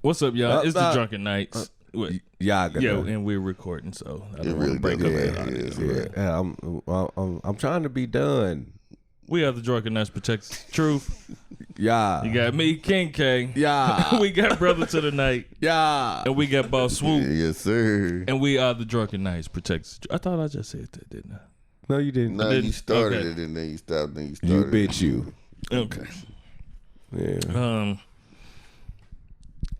What's up, y'all? It's the Drunken Nights. Yeah, and we're recording, so I don't really want to break up. I'm trying to be done. We are the Drunken Nights Protect the Truth. Yeah. You got me, King K. Yeah. We got Brother to the Night. Yeah. And we got Boss Swoop. Yes, sir. And we are the Drunken Nights Protect the Truth. I thought I just said that, didn't I? No, you didn't. No, you started Okay. it and then you stopped. Then you started. You bitch you. Okay. Yeah.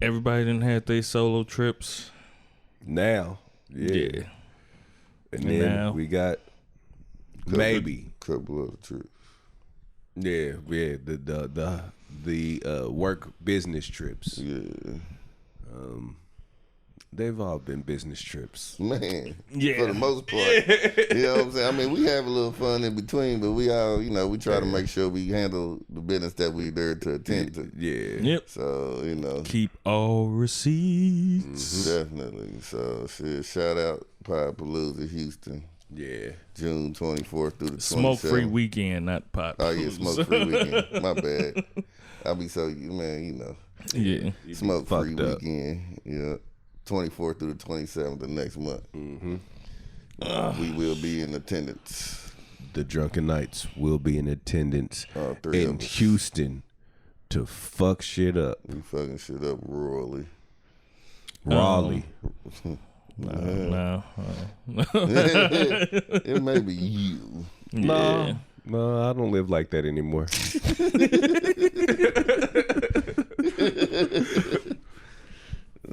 Everybody done had their solo trips. Now. Yeah. And then now. we got maybe couple of trips. Yeah. The work business trips. Yeah. They've all been business trips. Man. Yeah. For the most part. You know what I'm saying? I mean, we have a little fun in between, but we all, we try to make sure we handle the business that we're there to attend to. Yeah. Yep. So, keep all receipts. Definitely. So, shit, shout out Palooza, Houston. Yeah. June 24th through the 27th. Smoke free weekend, not pot. Oh, yeah, smoke free weekend. My bad. I'll be so, man, Yeah. Smoke free up. weekend. Yeah. 24th through the 27th of next month. Mm-hmm. We will be in attendance. The Drunken Nights will be in attendance Three in of us. Houston to fuck shit up. We fucking shit up royally. Raleigh. No. It may be you. Yeah. No, I don't live like that anymore.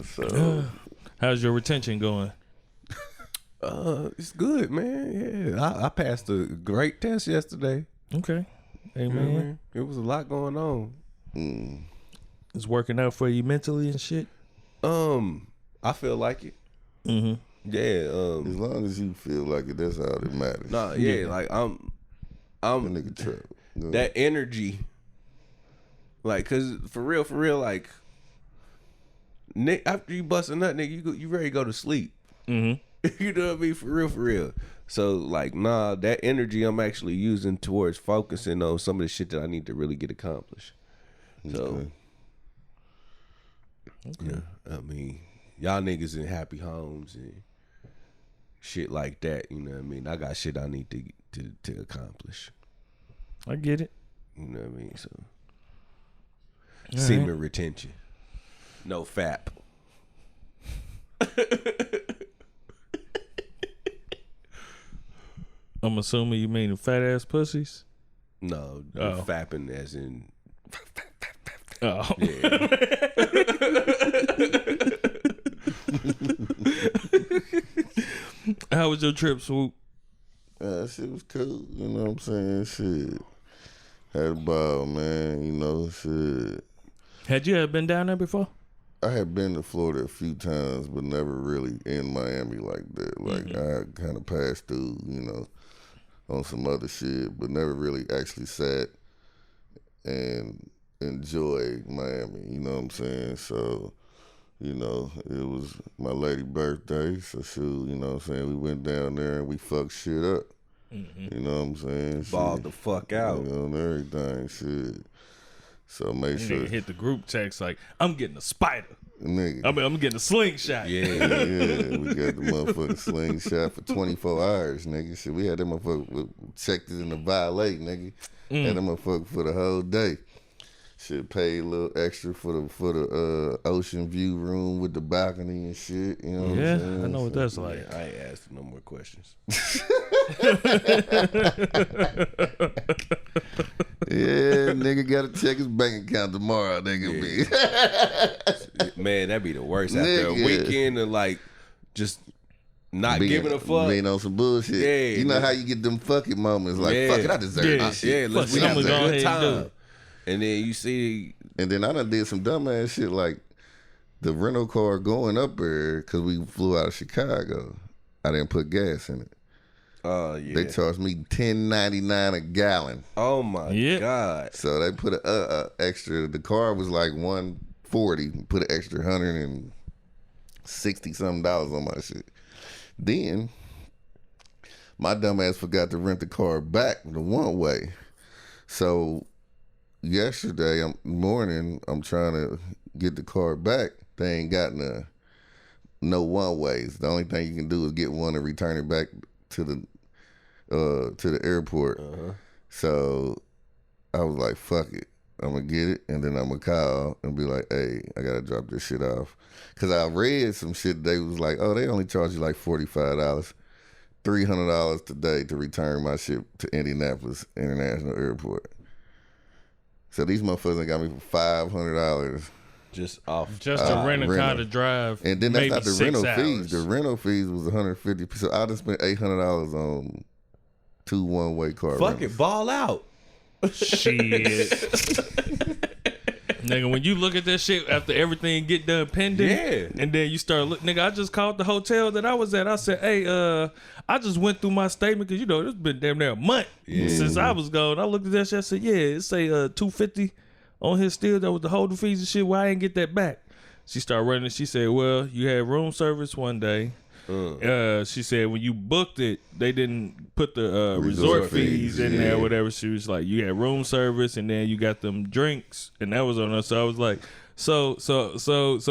So How's your retention going? It's good, man. Yeah, I passed a great test yesterday. Okay. Hey, You know what I man. mean? It was a lot going on. It's working out for you mentally and shit? I feel like it. Mm-hmm. Yeah. as long as you feel like it, that's all that matters. Nah, yeah, like I'm That nigga trap. that energy. Like, cause for real, like, Nick, after you bust a nut, nigga, you ready to go to sleep. Mm-hmm. You know what I mean? For real. So, like, nah, that energy I'm actually using towards focusing on some of the shit that I need to really get accomplished. So, yeah, I mean, y'all niggas in happy homes and shit like that. You know what I mean? I got shit I need to accomplish. I get it. You know what I mean? So, All semen retention, no FAP. I'm assuming you mean the fat ass pussies? No, Oh. fapping as in Oh. yeah. How was your trip, Swoop? Shit was cool. You know what I'm saying? Shit. Had a ball, man. Shit. Had you ever been down there before? I had been to Florida a few times, but never really in Miami like that. Like, I kind of passed through, on some other shit, but never really actually sat and enjoyed Miami. You know what I'm saying? So, it was my lady's birthday. So, shoot, you know what I'm saying? We went down there and we fucked shit up. You know what I'm saying? Balled Shit. the fuck out. And everything, shit. So make sure, Nigga hit the group text like, I'm getting a spider. nigga. I'm getting a slingshot. Yeah. Yeah, we got the motherfucking slingshot for 24 hours, nigga. Shit, we had that motherfucker, we checked it in the violate, nigga. Had that motherfucker for the whole day. Shit, paid a little extra for the ocean view room with the balcony and shit. You know what Yeah, I'm saying? I know what that's like. I ain't asked no more questions. Yeah, nigga got to check his bank account tomorrow, nigga. Man, that'd be the worst after a Nigga. weekend of like just not giving a fuck. Being on some bullshit. Yeah, you know man. how you get them fucking moments like, Yeah. fuck it, I deserve Yeah. this shit. Yeah, let's Fuck we it, have a I'ma go good ahead and do time. it. And then you see, And then I done did some dumbass shit like the rental car going up there because we flew out of Chicago. I didn't put gas in it. oh yeah, They charged me $10.99 a gallon. oh my Yeah. god, So they put a extra. The car was like $140. Put an extra $160 something on my shit. Then my dumb ass forgot to rent the car back the one way. So yesterday morning, I'm trying to get the car back. They ain't got none. No one ways. The only thing you can do is get one and return it back to the airport. So I was like, fuck it. I'm going to get it, and then I'm going to call and be like, hey, I got to drop this shit off. Because I read some shit, they was like, oh, they only charge you like $45, $300 today to return my shit to Indianapolis International Airport. So these motherfuckers got me for $500. Just off. Just to rent a car to drive. And then that's maybe not the 6 rental hours. fees. The rental fees was $150. So I just spent $800 on 2 one-way car Fuck rentals. it, ball out. Shit. Nigga, when you look at that shit after everything get done pending, and then you start looking, nigga, I just called the hotel that I was at. I said, hey, I just went through my statement because, you know, it's been damn near a month since I was gone. I looked at that shit, I said, yeah, it say $250 on his still. That was the holding fees and shit. Why I ain't get that back? She started running. She said, well, you had room service one day. She said when you booked it, they didn't put the resort fees in there, whatever. She was like, you had room service, and then you got them drinks, and that was on us. So I was like, so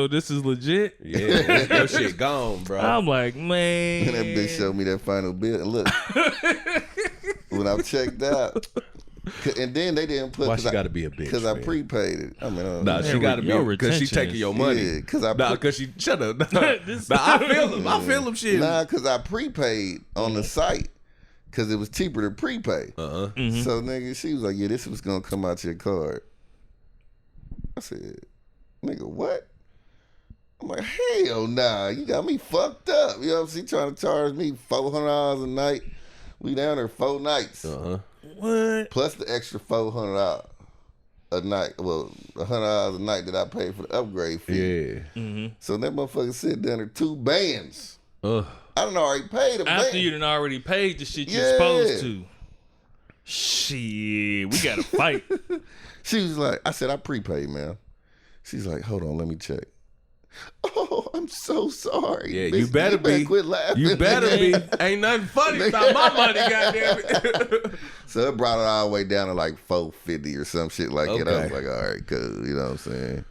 this is legit. Yeah, your shit gone, bro. I'm like, man. And that bitch showed me that final bill. And look, when I checked out, and then they didn't put. Why she got to be a bitch? Because I man? prepaid it. I mean, Nah, she got to be because she taking your money. Yeah, Because she shut up. Nah, I feel him. I feel him. Shit. Nah, because I prepaid on the site because it was cheaper to prepay. So nigga, she was like, "Yeah, this was gonna come out your card." I said, "Nigga, what?" I'm like, "Hell nah, you got me fucked up." You know what I'm saying? Trying to charge me $400 a night. We down there 4 nights. What? Plus the extra $400 a night. Well, $100 a night that I paid for the upgrade fee. Yeah. So that motherfucker sit down there 2 bands. I done already paid a band. After you done already paid the shit you're supposed to. Shit, we gotta fight. She was like, I said, I prepaid, man. She's like, hold on, let me check. Oh, I'm so sorry. Yeah, bitch, you better be. Quit laughing. You better be. Ain't nothing funny about my money, goddamn it. So it brought it all the way down to like $450 or some shit like that. I was like, all right, cool. You know what I'm saying?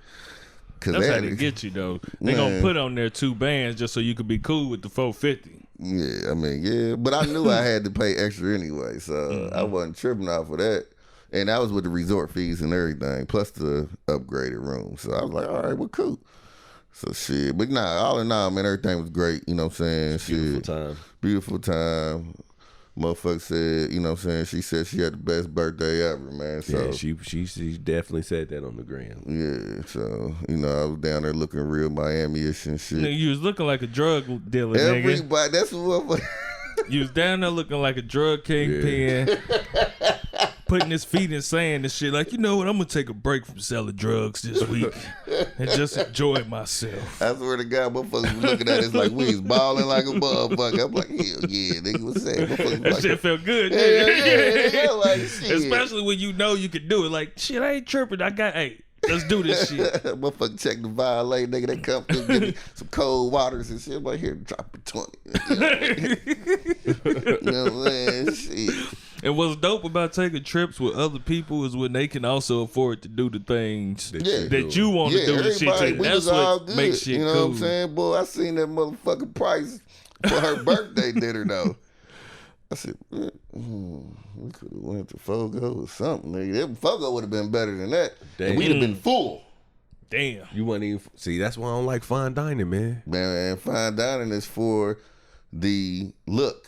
That's how they get you, though. They gonna put on there 2 bands just so you could be cool with the $450. Yeah, I mean, yeah. But I knew I had to pay extra anyway, so I wasn't tripping off of that. And that was with the resort fees and everything, plus the upgraded room. So I was like, all right, well, cool. So shit. But nah, all in all, man, everything was great. You know what I'm saying? Beautiful time. Beautiful time. Motherfucker said, you know what I'm saying? She said she had the best birthday ever, man. So Yeah, she definitely said that on the gram. yeah, so, you know, I was down there looking real Miami-ish and shit. Nigga, you was looking like a drug dealer, nigga. Everybody, that's what. You was down there looking like a drug kingpin, putting his feet in sand and shit. Like, you know what? I'm gonna take a break from selling drugs this week and just enjoy myself. I swear to God, motherfuckers was looking at us like we was balling like a motherfucker. I'm like, hell yeah, nigga, what's that? Motherfuckers That like, shit felt good. yeah, like shit. Especially when you know you can do it. Like, shit, I ain't tripping. Hey, let's do this shit. Motherfucker check the violate, nigga. They come through, give me some cold waters and shit. I'm like, here, drop a 20. You know what I'm saying? Shit. And what's dope about taking trips with other people is when they can also afford to do the things that you want to do the shit everybody, too. we That's was all what good. makes shit you know cool. what I'm saying? Boy, I seen that motherfucking price for her birthday dinner, though. I said, we could have went to Fogo or something, nigga. That Fogo would have been better than that. And we'd have been full. Damn. You wasn't even see. That's why I don't like fine dining, man. Man, fine dining is for the look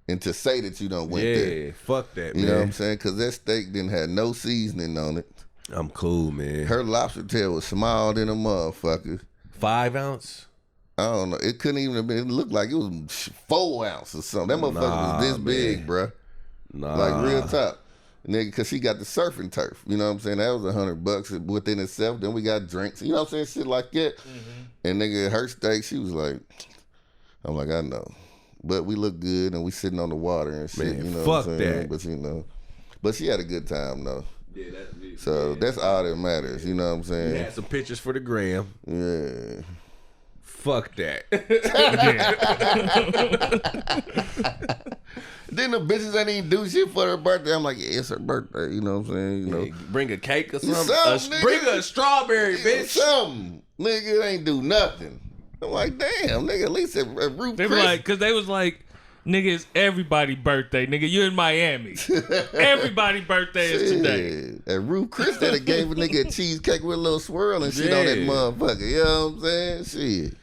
and to say that you don't went there. Yeah, fuck that, man. You know what I'm saying? Because that steak didn't have no seasoning on it. I'm cool, man. Her lobster tail was small than a motherfucker. 5 ounce. I don't know. It couldn't even have been. It looked like it was 4 ounces or something. That motherfucker was this big, bruh. Nah. Like real top. Nigga, because she got the surfing turf. You know what I'm saying? That was $100 within itself. Then we got drinks. You know what I'm saying? Shit like that. And nigga, her steak, she was like, I'm like, I know. But we look good and we sitting on the water and shit. Man, you know fuck what I'm saying? that. But you know. But she had a good time though. Yeah, that's me. So that's all that matters. You know what I'm saying? We had some pictures for the gram. Yeah. Fuck that. Then the bitches ain't even do shit for her birthday. I'm like, yeah, it's her birthday. You know what I'm saying? You know, Bring a cake or something. Something, nigga. Bring a strawberry, bitch. something. Nigga, it ain't do nothing. I'm like, damn, nigga, at least at Roof They were Chris. like, because they was like, nigga, it's everybody's birthday. Nigga, you in Miami. Everybody's birthday is today. At Roof Chris, that gave a nigga a cheesecake with a little swirl and shit on that motherfucker. You know what I'm saying? Shit.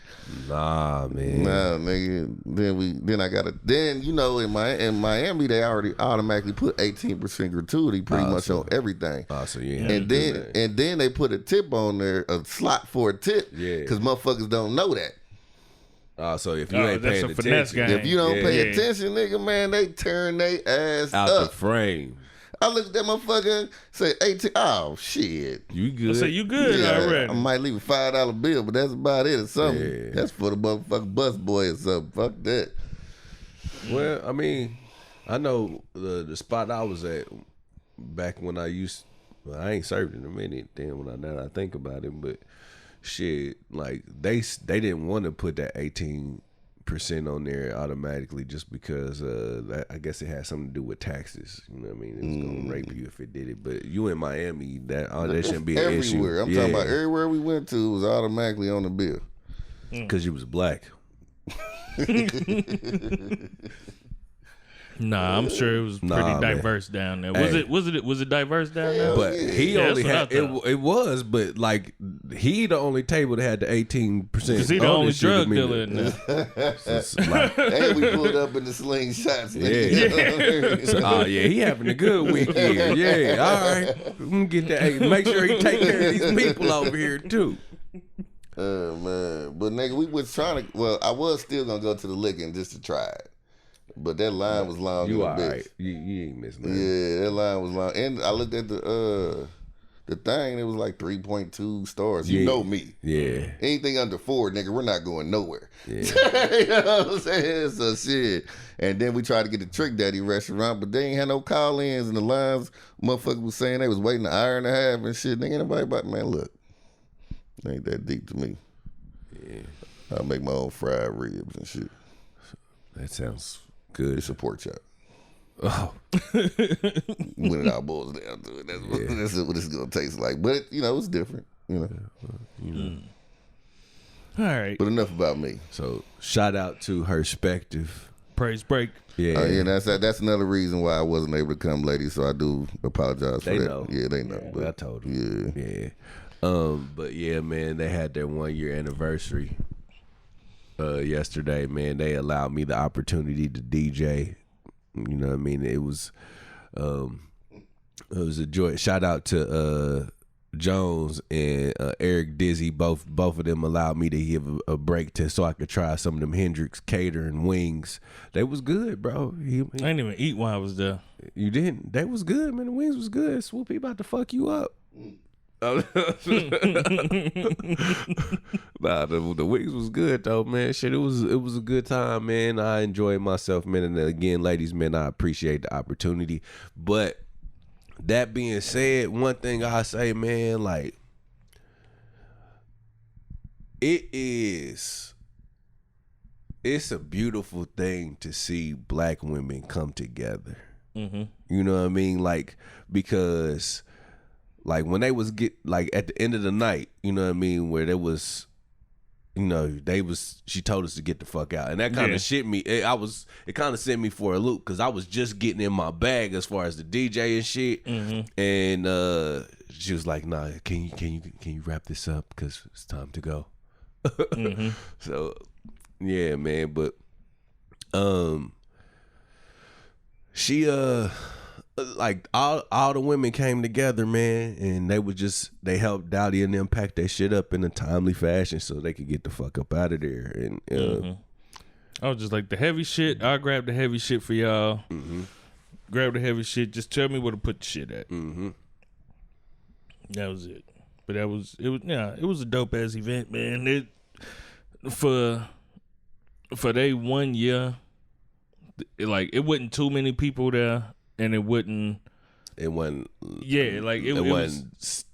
Nah, man. Nah, nigga. Then you know, in Miami, they already automatically put 18% gratuity pretty much on everything. So yeah. And then they put a tip on there, a slot for a tip. Yeah. Because motherfuckers don't know that. So if you ain't paying attention, if you don't pay attention, nigga, man, they turn their ass out up. the frame. I looked at that motherfucker, say 18. Oh shit, you good? I say you good already. I might leave a $5 bill, but that's about it or something. Yeah. That's for the motherfucking bus boy or something. Fuck that. Well, I mean, I know the spot I was at back when I ain't served in a minute. Then now that I think about it, but shit, like they didn't want to put that 18% on there automatically just because I guess it had something to do with taxes. You know what I mean? It was gonna rape you if it did it. But you in Miami, that shouldn't be an issue. Everywhere. I'm talking about everywhere we went to was automatically on the bill. Because you was black. Nah, I'm sure it was pretty diverse down there. Was it diverse down there? But he only had it was, but like he the only table that had the 18%. Because he the only drug dealer in there. And we pulled up in the slingshots. He having a good weekend. Yeah, all right. We can get that. Hey, make sure he take care of these people over here too. Man, but nigga, we was trying to. Well, I was still gonna go to the licking just to try it. But that line was long. You all right? You ain't missing nothing. Yeah, that line was long. And I looked at the thing. It was like 3.2 stars. You know me. Yeah. Anything under 4, nigga, we're not going nowhere. Yeah. You know what I'm saying? So shit. And then we tried to get the Trick Daddy restaurant, but they ain't had no call-ins, and the lines. Motherfuckers was saying they was waiting an hour and a half and shit. Nigga, ain't nobody about, man, look, it ain't that deep to me. Yeah. I make my own fried ribs and shit. That sounds good. It's a pork chop. Oh. When it all boils down to it, that's what it's gonna taste like. But it's different. All right. But enough about me. So shout out to Herspective. Praise break. Yeah. That's another reason why I wasn't able to come, ladies. So I do apologize for that. Know. Yeah, they know. But I told you. Yeah. But yeah, man, they had their 1-year anniversary yesterday. Man, they allowed me the opportunity to DJ. You know what I mean? It was a joy. Shout out to Jones and Eric Dizzy. Both of them allowed me to give a break so I could try some of them Hendrix catering wings. They was good, bro. I didn't even eat while I was there. You didn't? They was good, man. The wings was good. Swoopy about to fuck you up. Nah, the wings was good though, man. Shit, it was a good time, man. I enjoyed myself, man. And again, ladies, man, I appreciate the opportunity. But that being said, one thing I say, man, like it's a beautiful thing to see black women come together. Mm-hmm. You know what I mean? Like, because like when they was at the end of the night, you know what I mean, where there was, she told us to get the fuck out, and that kind of shit me. It kind of sent me for a loop because I was just getting in my bag as far as the DJ and shit, and she was like, "Nah, can you wrap this up because it's time to go." So yeah, man, but she like all the women came together, man, and they helped Dowdy and them pack their shit up in a timely fashion so they could get the fuck up out of there. And I was just like, the heavy shit, I'll grab the heavy shit for y'all. Grab the heavy shit, just tell me where to put the shit at. That was it. But it was a dope ass event, man. For they 1 year, it wasn't too many people there. And it wasn't. Yeah, like it wasn't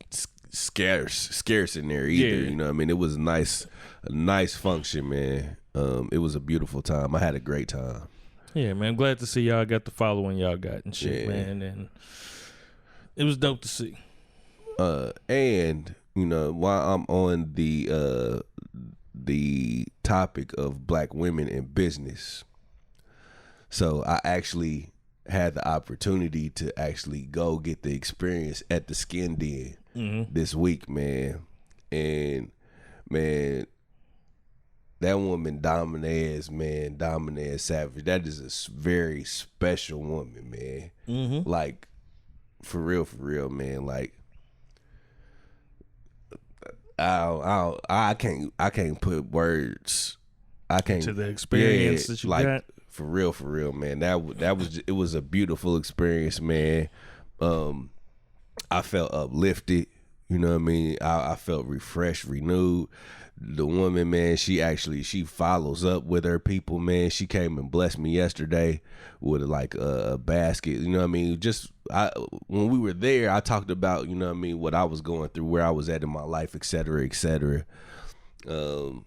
scarce in there either. Yeah. You know what I mean? It was a nice function, man. It was a beautiful time. I had a great time. Yeah, man. I'm glad to see y'all got the following y'all got and shit, man. And it was dope to see. And you know, while I'm on the topic of black women in business, so I actually had the opportunity to actually go get the experience at the Skin Den this week, man. And man, that woman Dominez Savage, that is a very special woman, man. Like, for real, man. Like, I can't put words. I can't to the experience that you got. For real, man. It was a beautiful experience, man. I felt uplifted. You know what I mean? I felt refreshed, renewed. The woman, man, she follows up with her people, man. She came and blessed me yesterday with like a basket. You know what I mean? When we were there, I talked about, you know what I mean, what I was going through, where I was at in my life, et cetera, et cetera. You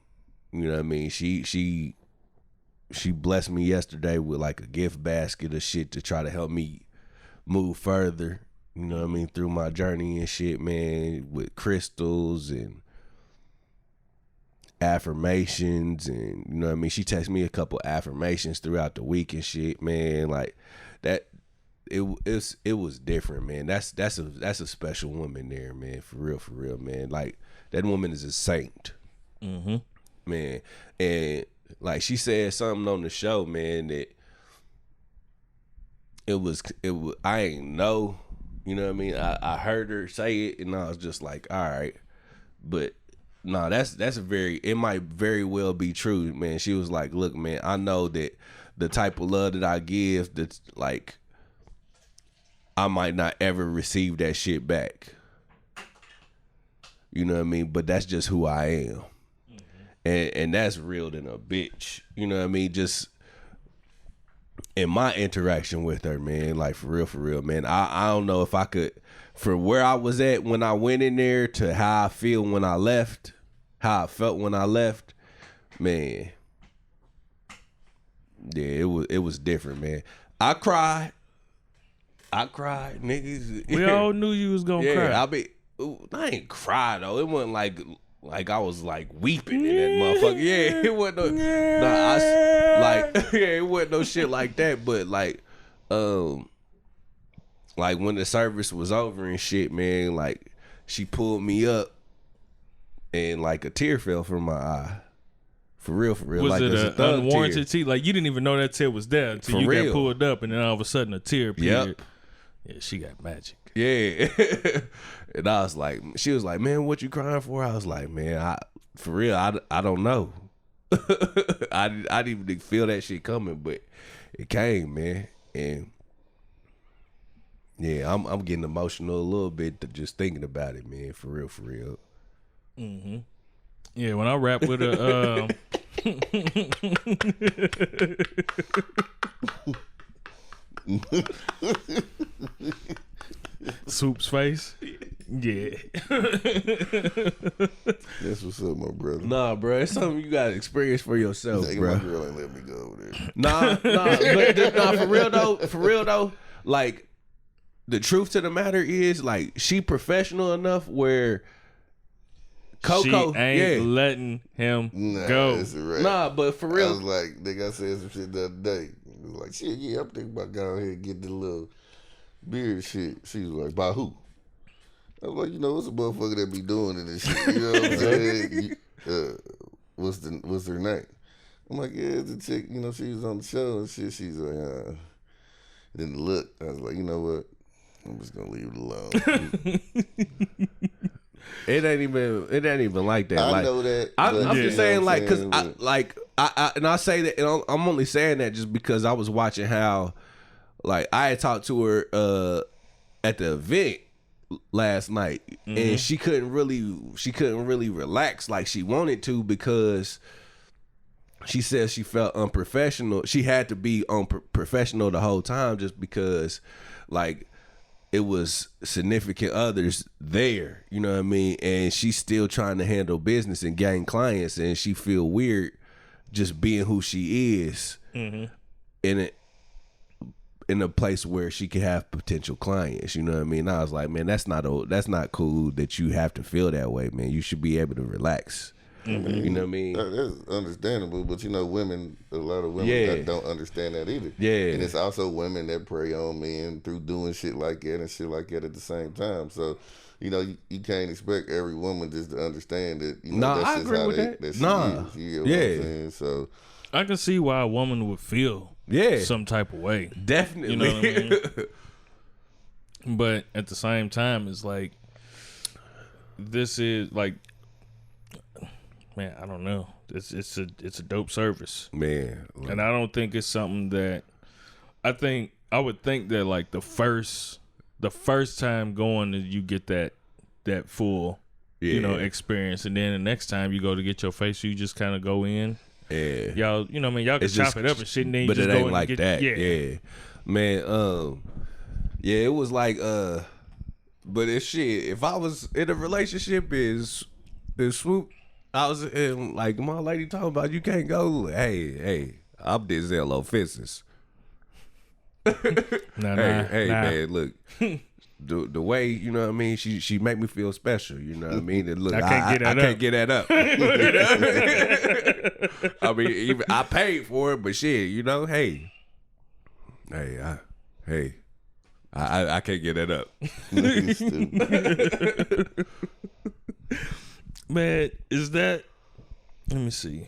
know what I mean? She blessed me yesterday with like a gift basket of shit to try to help me move further, you know what I mean, through my journey and shit, man, with crystals and affirmations, and you know what I mean. She texted me a couple affirmations throughout the week and shit, man. Like that, it was different, man. That's a special woman there, man. For real, man. Like that woman is a saint, man. And like she said something on the show, man, that it was I ain't know, you know what I mean. I heard her say it, and I was just like, all right, but. No, it might very well be true, man. She was like, look, man, I know that the type of love that I give, that's like, I might not ever receive that shit back. You know what I mean? But that's just who I am. And that's real than a bitch. You know what I mean? Just in my interaction with her, man, like for real, man. I don't know if I could, from where I was at when I went in there to how I feel when I left, how I felt when I left, man. Yeah, it was different, man. I cried, niggas. We all knew you was gonna cry. I ain't cry though. It wasn't like I was like weeping in that motherfucker. Yeah, it wasn't it wasn't no shit like that. But like when the service was over and shit, man, like she pulled me up and like a tear fell from my eye. For real. Was like it an unwarranted tear? Like you didn't even know that tear was there until you got pulled up, and then all of a sudden a tear appeared. Yep. Yeah, she got magic. Yeah. And I was like, she was like, man, what you crying for? I was like, man, I don't know. I didn't even feel that shit coming, but it came, man. And yeah, I'm getting emotional a little bit just thinking about it, man. For real. Mm-hmm. Yeah, when I rap with a Soup's face. Yeah. That's what's up, my brother. Nah, bro, it's something you gotta experience for yourself, bro. My girl ain't let me go over there. Nah, for real though, like the truth to the matter is, like, she professional enough where Coco she ain't letting him go. Right. Nah, but for real, I was like, nigga, I said some shit the other day. It was like, shit, yeah, I'm thinking about going here and get the little beard shit. She was like, by who? I was like, you know, it's a motherfucker that be doing it and shit. You know what I'm saying? What's her name? I'm like, yeah, it's a chick. You know, she was on the show and shit. She's like, then look, I was like, you know what? I'm just gonna leave it alone. It ain't even like that. I like, know that. I'm just saying, like, cause I say that, and I'm only saying that just because I was watching how, like, I had talked to her at the event last night, and she couldn't really relax like she wanted to because she said she felt unprofessional. She had to be unprofessional the whole time just because, like, it was significant others there, you know what I mean? And she's still trying to handle business and gain clients, and she feel weird just being who she is. And in a place where she could have potential clients. You know what I mean? I was like, man, that's not cool that you have to feel that way, man. You should be able to relax. You know what I mean? That's understandable, but a lot of women that don't understand that either. Yeah. And it's also women that prey on men through doing shit like that and shit like that at the same time. So, you can't expect every woman just to understand that. That's I just agree how with that. That Nah. she is. You know what I'm saying? So, I can see why a woman would feel some type of way. Definitely. You know what I mean? But at the same time, it's like, this is like, man, I don't know. It's a dope service, man. and I don't think it's something that I would think that like the first time going, you get that full experience, and then the next time you go to get your face, you just kind of go in. Yeah, y'all, y'all can chop it up and shit, and then you but just it go ain't in like and get, that. Yeah, man. It was like but if I was in a relationship, is swoop. I was in, like, my lady talking about you can't go. Hey, I'm Denzel offenses. Man, look. The way, you know what I mean, she make me feel special, you know what I mean? And look, I can't get that up. I mean, even I paid for it, but shit, I can't get that up. Man, is that, let me see.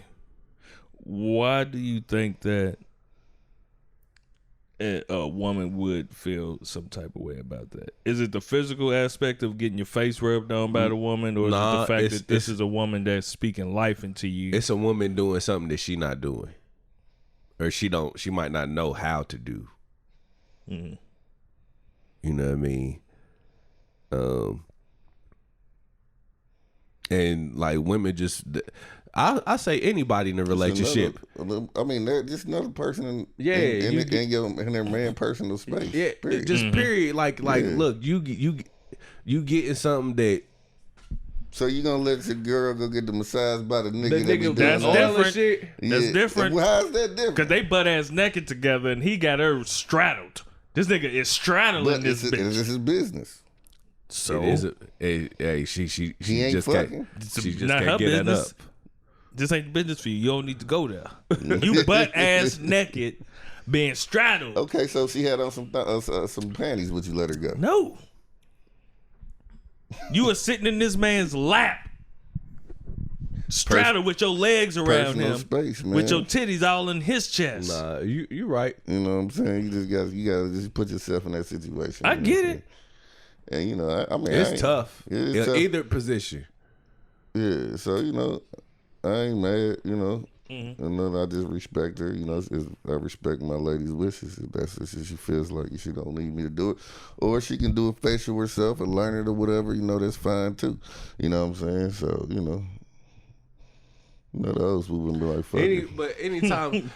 Why do you think that a woman would feel some type of way about that? Is it the physical aspect of getting your face rubbed on by the woman, or is it the fact that this is a woman that's speaking life into you? It's a woman doing something that she not doing, or she might not know how to do. Mm-hmm. You know what I mean? And like women just, I say anybody in a relationship. They're just another person in their man personal space. Yeah, period. Just period. Like look, you getting something that. So you gonna let your girl go get the massage by the nigga? That's different. Shit? That's different. Well, how's that different? Because they butt ass naked together, and he got her straddled. This nigga is straddling this bitch. It's his business. So she ain't just fucking. She just can't get that up. This ain't business for you. You don't need to go there. You butt ass naked, being straddled. Okay, so she had on some panties. Would you let her go? No. You were sitting in this man's lap, straddled with your legs around him, space, man. with your titties all in his chest. Nah, you right. You know what I'm saying? You gotta just put yourself in that situation. I get it. And I mean, it's tough. It's tough. Either position. Yeah, so I ain't mad. And then I just respect her. I respect my lady's wishes. If that's what she feels like she don't need me to do it, or she can do it facial herself and learn it or whatever. That's fine too. You know what I'm saying? So those would be like, fuck it. But anytime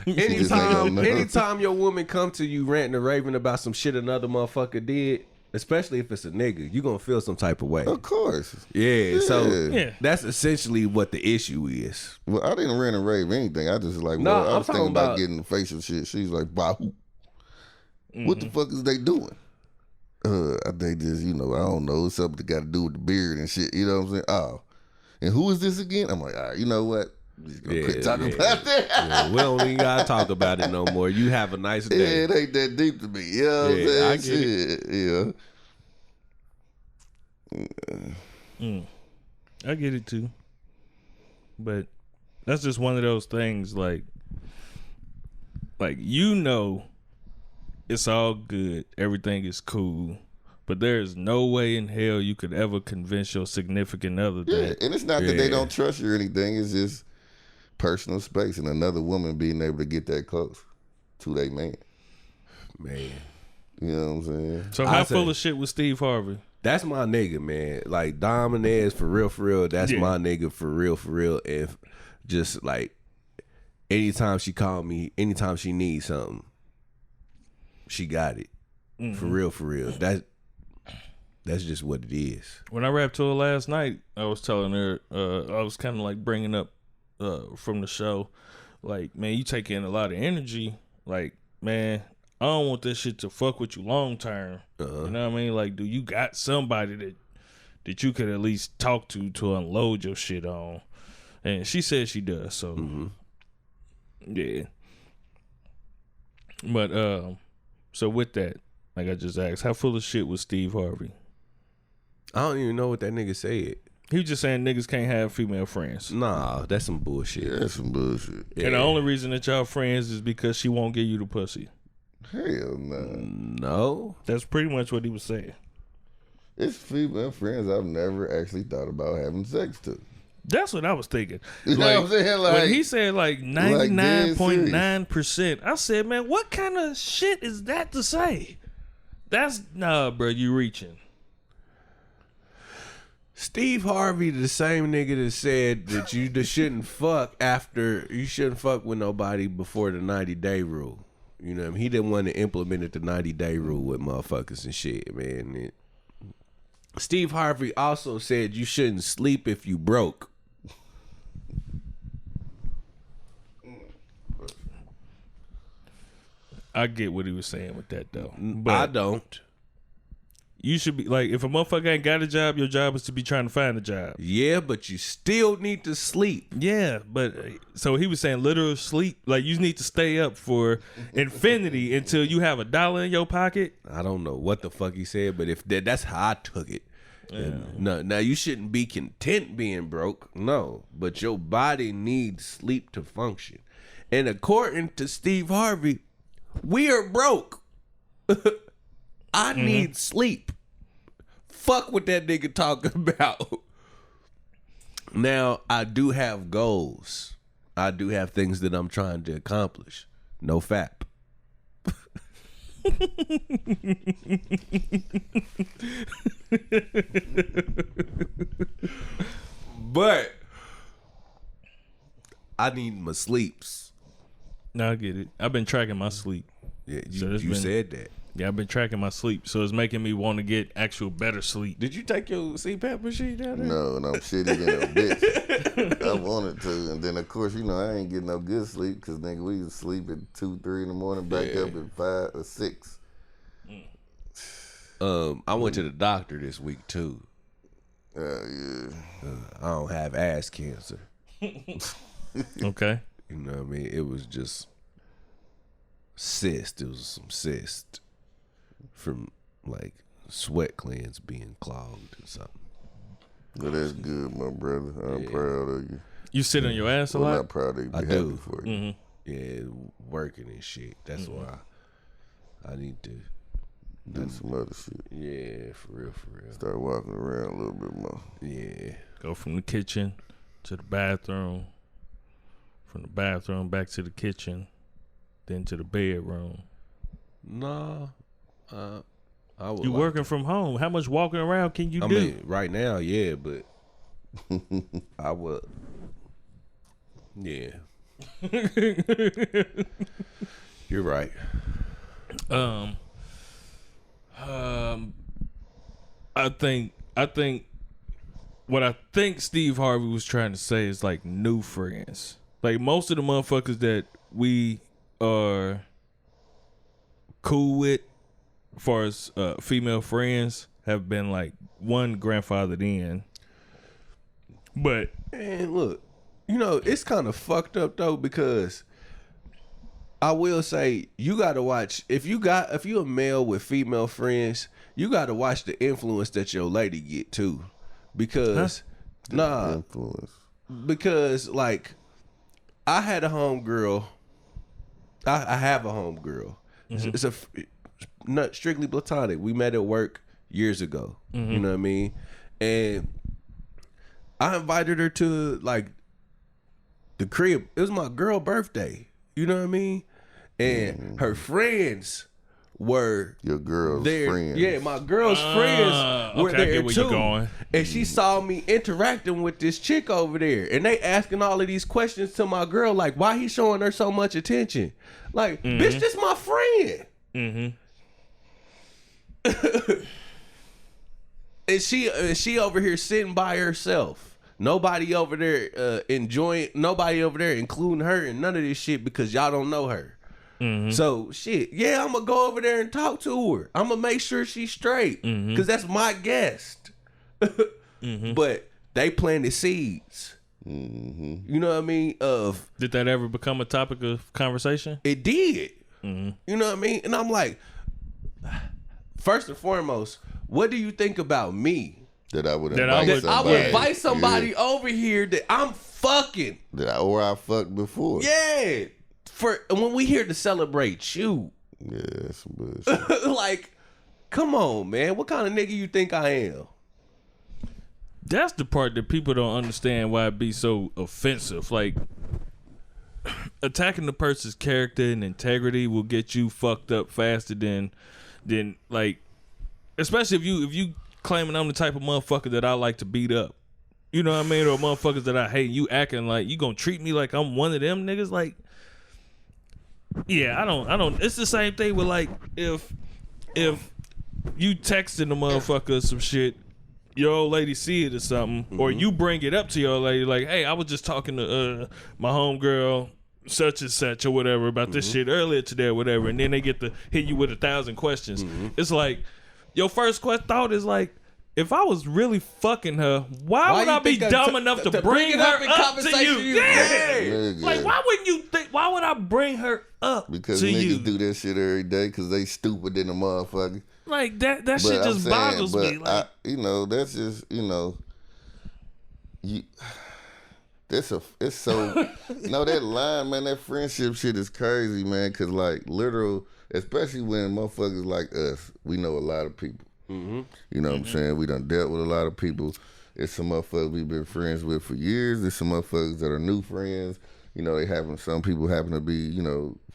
your woman come to you ranting and raving about some shit another motherfucker did, especially if it's a nigga, you gonna feel some type of way. Of course. Yeah. So that's essentially what the issue is. Well, I didn't rant and rave anything. I just like, I was thinking about getting the facial shit. She's like, Bahoo. What the fuck is they doing? They just, I don't know, something got to do with the beard and shit. You know what I'm saying? Oh, and who is this again? I'm like, all right, you know what? We just gonna quit talking about that. Yeah, we don't even gotta talk about it no more. You have a nice day. Yeah, it ain't that deep to me. You know what I'm saying? I get it. Yeah. I get it too. But that's just one of those things like it's all good. Everything is cool. But there is no way in hell you could ever convince your significant other that. Yeah, and it's not that they don't trust you or anything. It's just personal space and another woman being able to get that close to their man. Man. You know what I'm saying? So how full of shit was Steve Harvey? That's my nigga, man. Like Dom Inez, for real, that's my nigga for real. If just like anytime she call me, anytime she needs something, she got it. For real. That's just what it is. When I rapped to her last night, I was telling her, I was kind of like bringing up from the show, like, man, you take in a lot of energy. Like, man, I don't want this shit to fuck with you long term. You know what I mean? Like, do you got somebody that you could at least talk to unload your shit on? And she said she does. So, yeah. But so with that, like I just asked, how full of shit was Steve Harvey? I don't even know what that nigga said. He was just saying niggas can't have female friends. Nah, that's some bullshit. Yeah, that's some bullshit. Yeah. And the only reason that y'all friends is because she won't give you the pussy. Hell no. No. That's pretty much what he was saying. It's female friends I've never actually thought about having sex to. That's what I was thinking. You know what I'm saying? Like, when he said like 99.9%, I said, man, what kind of shit is that to say? That's, nah, bro, you reaching. Steve Harvey, the same nigga that said that you just shouldn't fuck with nobody before the 90-day rule. You know what I mean? He didn't want to implement the 90-day rule with motherfuckers and shit, man. Steve Harvey also said you shouldn't sleep if you broke. I get what he was saying with that though. But I don't. You should be like, if a motherfucker ain't got a job, your job is to be trying to find a job. Yeah, but you still need to sleep. Yeah, but so he was saying literal sleep. Like you need to stay up for infinity until you have $1 in your pocket. I don't know what the fuck he said, but if that's how I took it. Yeah. No, now you shouldn't be content being broke. No, but your body needs sleep to function. And according to Steve Harvey, we are broke. I need sleep. Fuck what that nigga talking about. Now, I do have goals. I do have things that I'm trying to accomplish. No fap. But I need my sleeps. No, I get it. I've been tracking my sleep. Yeah, you said that. Yeah, I've been tracking my sleep, so it's making me want to get actual better sleep. Did you take your CPAP machine down there? No, and I'm shitty in a bitch. I wanted to, and then of course, you know, I ain't getting no good sleep because nigga, we used to sleep at 2, 3 in the morning, back up at 5 or 6. I went to the doctor this week too. Yeah. I don't have ass cancer. Okay. You know what I mean? It was just cyst. It was some cyst from like sweat glands being clogged or something. Well, that's good, my brother. I'm proud of you. You sit on your ass a lot? I'm not proud of you. I Be do. happy for you. Mm-hmm. Yeah, working and shit. That's why I need to Do some other shit. Yeah, for real. Start walking around a little bit more. Yeah. Go from the kitchen to the bathroom, from the bathroom back to the kitchen, then to the bedroom. Nah, I would. You working from home? How much walking around can you do? I mean, right now, yeah, but I would. Yeah. You're right. I think what I think Steve Harvey was trying to say is like new friends. Like most of the motherfuckers that we are cool with, as far as female friends, have been like one grandfathered in. But And look, you know, it's kind of fucked up though, because I will say you gotta watch if you a male with female friends, you gotta watch the influence that your lady get too. Because Influence. because like I had a homegirl. I have a homegirl. It's not strictly platonic. We met at work years ago. You know what I mean? And I invited her to like the crib. It was my girl birthday. You know what I mean? And her friends were Your girl's there. friends. Yeah, my girl's friends were okay, I there get where too. you're going. And she saw me interacting with this chick over there, and they asking all of these questions to my girl, like, why he showing her so much attention? Like, bitch, this my friend. And she over here sitting by herself. Nobody over there enjoying. Nobody over there including her in none of this shit because y'all don't know her. So shit, yeah, I'm gonna go over there and talk to her. I'm gonna make sure she's straight because that's my guest. But they planted seeds. You know what I mean? Did that ever become a topic of conversation? It did. You know what I mean? And I'm like, first and foremost, what do you think about me? That I would invite somebody over here that I'm fucking. Or I fucked before. Yeah. When we here to celebrate you. Yeah, that's some bullshit. Like, come on, man. What kind of nigga you think I am? That's the part that people don't understand why it be so offensive. Like, attacking the person's character and integrity will get you fucked up faster than like, especially if you claiming I'm the type of motherfucker that I like to beat up. You know what I mean? Or motherfuckers that I hate. You acting like you gonna treat me like I'm one of them niggas. Like, yeah, I don't. It's the same thing with like if you texting the motherfucker some shit, your old lady see it or something, or you bring it up to your old lady like, hey, I was just talking to my homegirl such and such or whatever about this shit earlier today or whatever, and then they get to hit you with 1,000 questions. It's like your first thought is like, if I was really fucking her, why would I be dumb enough to bring her up to you? Yeah. Like, why wouldn't you think? Why would I bring her up because to niggas you? do that shit every day because they stupid than a motherfucker. Like that shit just boggles me. Like, that's just it's so that line, man, that friendship shit is crazy, man, because like literal, especially when motherfuckers like us, we know a lot of people. You know what I'm saying? We done dealt with a lot of people. It's some motherfuckers we've been friends with for years. There's some motherfuckers that are new friends. You know, some people happen to be,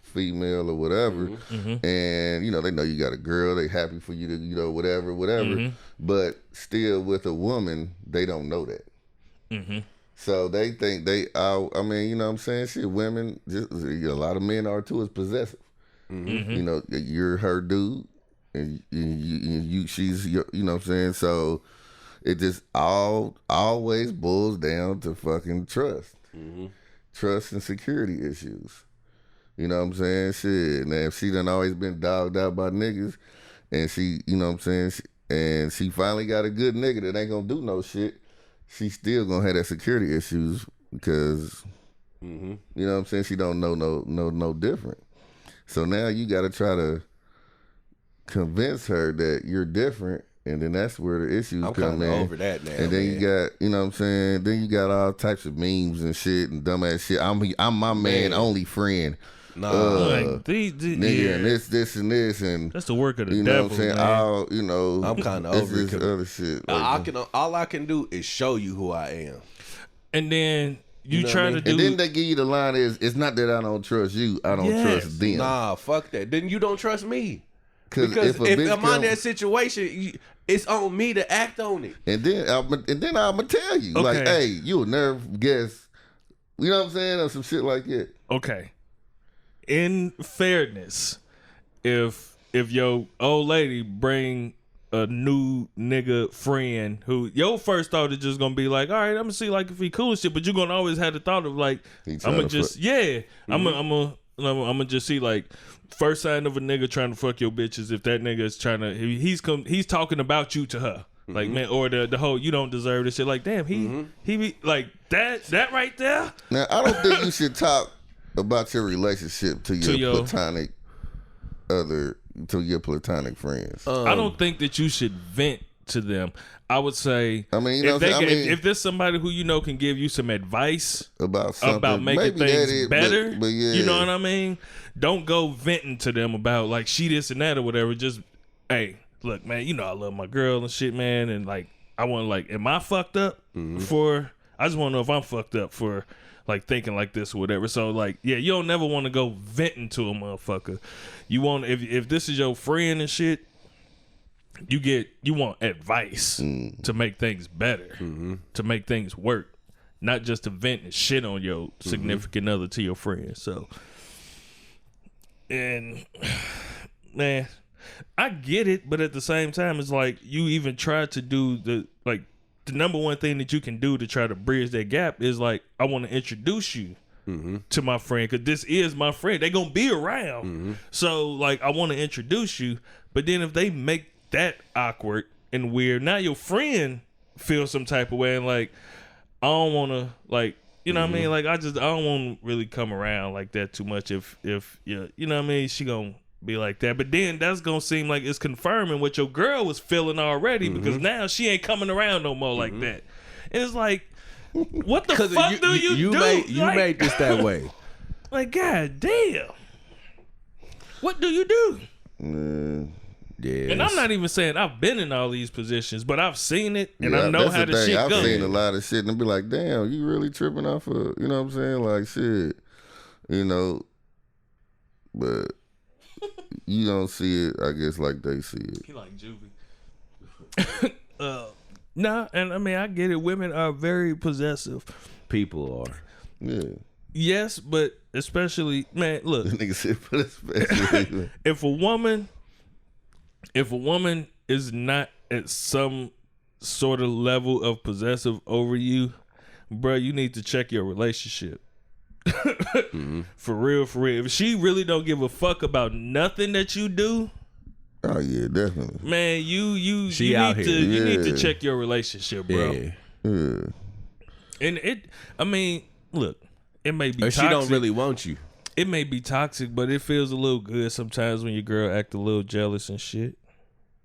female or whatever. And, they know you got a girl. They happy for you to, whatever. But still with a woman, they don't know that. So they think you know what I'm saying? Shit, women, just a lot of men are too, is possessive. You're her dude. And she's your, you know what I'm saying? So it just always boils down to fucking trust. Trust and security issues. You know what I'm saying? Shit. Now, if she done always been dogged out by niggas and she, you know what I'm saying? And she finally got a good nigga that ain't gonna do no shit, she still gonna have that security issues because, you know what I'm saying? She don't know no different. So now you gotta try to convince her that you're different, and then that's where the issues come in. I'm over that now. And then you got, you know what I'm saying? Then you got all types of memes and shit and dumbass shit. I'm my man only friend. like nigga, and this and this, and that's the work of the you know devil. What I'm saying? Man. I'm kind of over this other shit. Like, all I can do is show you who I am, and then you know try to do. And then they give you the line is, it's not that I don't trust you, I don't trust them. Nah, fuck that. Then you don't trust me. Because if I'm in that situation, it's on me to act on it. And then I'm gonna tell you, like, hey, you'll never guess. You know what I'm saying, or some shit like that. Okay. In fairness, if your old lady bring a new nigga friend who your first thought is just gonna be like, all right, I'm gonna see like if he cool and shit, but you're gonna always have the thought of like, I'm gonna just I'm gonna just see like first sign of a nigga trying to fuck your bitches if that nigga is trying to he's talking about you to her. Like, man, or the whole you don't deserve this shit. Like, damn, he be like that right there. Now, I don't think you should talk about your relationship to your platonic friends. I don't think that you should vent to them. I would say, I mean, you know, if there's somebody who you know can give you some advice about something, about making things better, but yeah. You know what I mean? Don't go venting to them about like she this and that or whatever. Just, hey, look, man, you know I love my girl and shit, man, and like I want like, am I fucked up for? I just want to know if I'm fucked up for like thinking like this or whatever. So like, yeah, you don't never want to go venting to a motherfucker. You want if this is your friend and shit, you want advice to make things better, to make things work, not just to vent and shit on your significant other to your friends. So, and man, I get it, but at the same time, it's like you even try to do the number one thing that you can do to try to bridge that gap is like, I want to introduce you to my friend, because this is my friend. They gonna be around. So like, I want to introduce you, but then if they make that awkward and weird, now your friend feels some type of way, and like, I don't want to, like, you know what I mean? Like, I don't want to really come around like that too much. If you know what I mean, she gonna be like that. But then that's gonna seem like it's confirming what your girl was feeling already, because now she ain't coming around no more like that. And it's like, what the fuck do you do? You made this that way. Like, god damn. What do you do? Yeah. And I'm not even saying I've been in all these positions, but I've seen it, and I know how the shit goes. I've seen a lot of shit and be like, damn, you really tripping off of, you know what I'm saying? Like, shit, you know, but you don't see it, I guess, like they see it. He like juvie. Nah, and I mean, I get it. Women are very possessive. People are. Yeah. Yes, but especially, man, look. Nigga said, but especially. If a woman is not at some sort of level of possessive over you, bro, you need to check your relationship. For real. If she really don't give a fuck about nothing that you do, oh yeah, definitely, man, you need to check your relationship, bro. Yeah. And it, I mean, look, it may be or toxic. she don't really want you. It may be toxic, but it feels a little good sometimes when your girl act a little jealous and shit.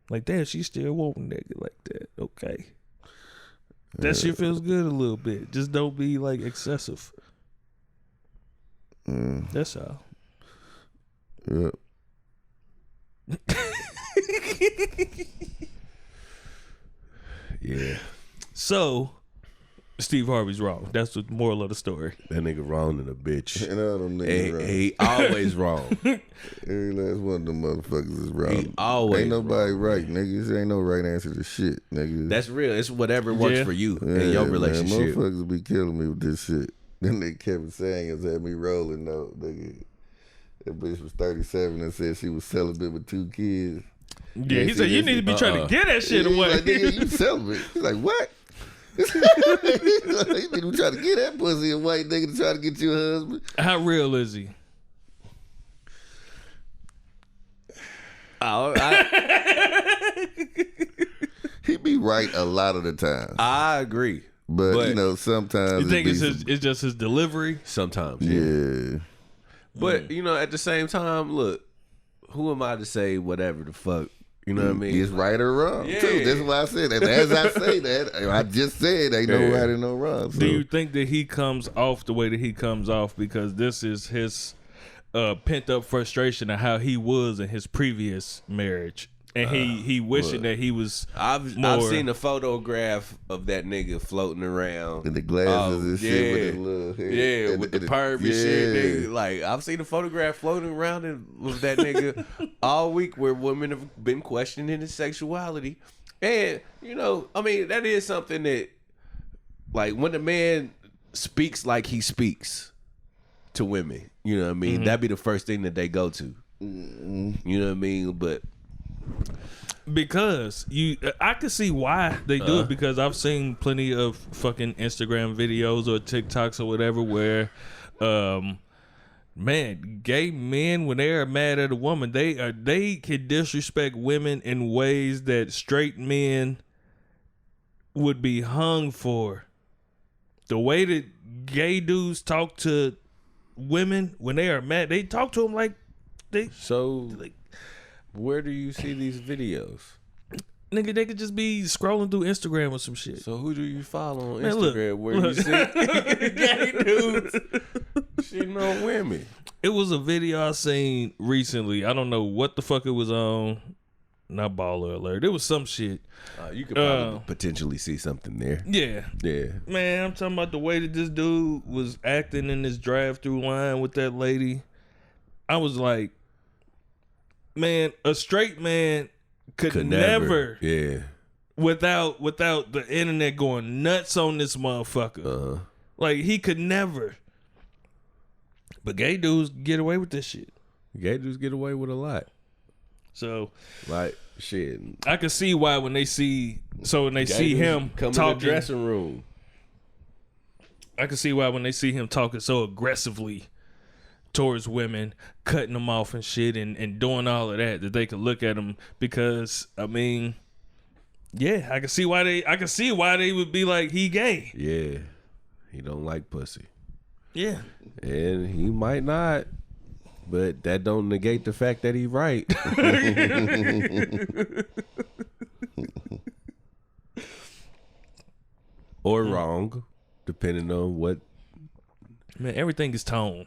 Like, damn, she still want a nigga like that. Okay. That shit feels good a little bit. Just don't be, like, excessive. That's all. Yep. Yeah. So, Steve Harvey's wrong. That's the moral of the story. That nigga wrong than a bitch. And all them niggas wrong. He always wrong. Every last one of them motherfuckers is wrong. He always ain't nobody right, niggas. Ain't no right answer to shit, niggas. That's real. It's whatever works for you in your relationship. Man, motherfuckers be killing me with this shit. Then they Kevin Samuels had me rolling though, nigga. That bitch was 37 and said she was celibate with 2 kids. Yeah, he said you need to be trying to get that shit away. Like, nigga, you celibate. He's like, what? You need to try to get that pussy a white nigga to try to get you a husband. How real is he? He be right a lot of the time. I agree. But you know, sometimes you think it's just his delivery? Sometimes, yeah. But you know, at the same time, look, who am I to say whatever the fuck? You know what I mean? It's right or wrong too. That's why I said that. As I say that, I just said ain't no right and no wrong. So. Do you think that he comes off the way that he comes off because this is his pent up frustration of how he was in his previous marriage? And he wishing that he was. I've seen a photograph of that nigga floating around in the glasses and shit with his little hair. with the perm and shit. Nigga. Like I've seen a photograph floating around with that nigga all week, where women have been questioning his sexuality, and you know, I mean, that is something that, like, when a man speaks like he speaks to women, you know what I mean, that'd be the first thing that they go to. You know what I mean, but. Because I can see why they do it, because I've seen plenty of fucking Instagram videos or TikToks or whatever where, man, gay men, when they are mad at a woman, they can disrespect women in ways that straight men would be hung for. The way that gay dudes talk to women when they are mad, they talk to them like they where do you see these videos? Nigga, they could just be scrolling through Instagram or some shit. So who do you follow on Man, Instagram where you see gay dudes shitting on women? It was a video I seen recently. I don't know what the fuck it was on. Not Baller Alert. It was some shit. You could probably potentially see something there. Yeah. Yeah. Man, I'm talking about the way that this dude was acting in this drive-through line with that lady. I was like, man, a straight man could never, without the internet going nuts on this motherfucker. Like, he could never. But gay dudes get away with this shit. Gay dudes get away with a lot. So, like, shit, I can see why when they see him come talking, in the dressing room, I can see why when they see him talking so aggressively towards women, cutting them off and shit, and doing all of that they could look at him, because I mean, yeah, I can see why they would be like, he gay. Yeah, he don't like pussy. Yeah, and he might not, but that don't negate the fact that he right. Or wrong, depending on what. Man, everything is tone.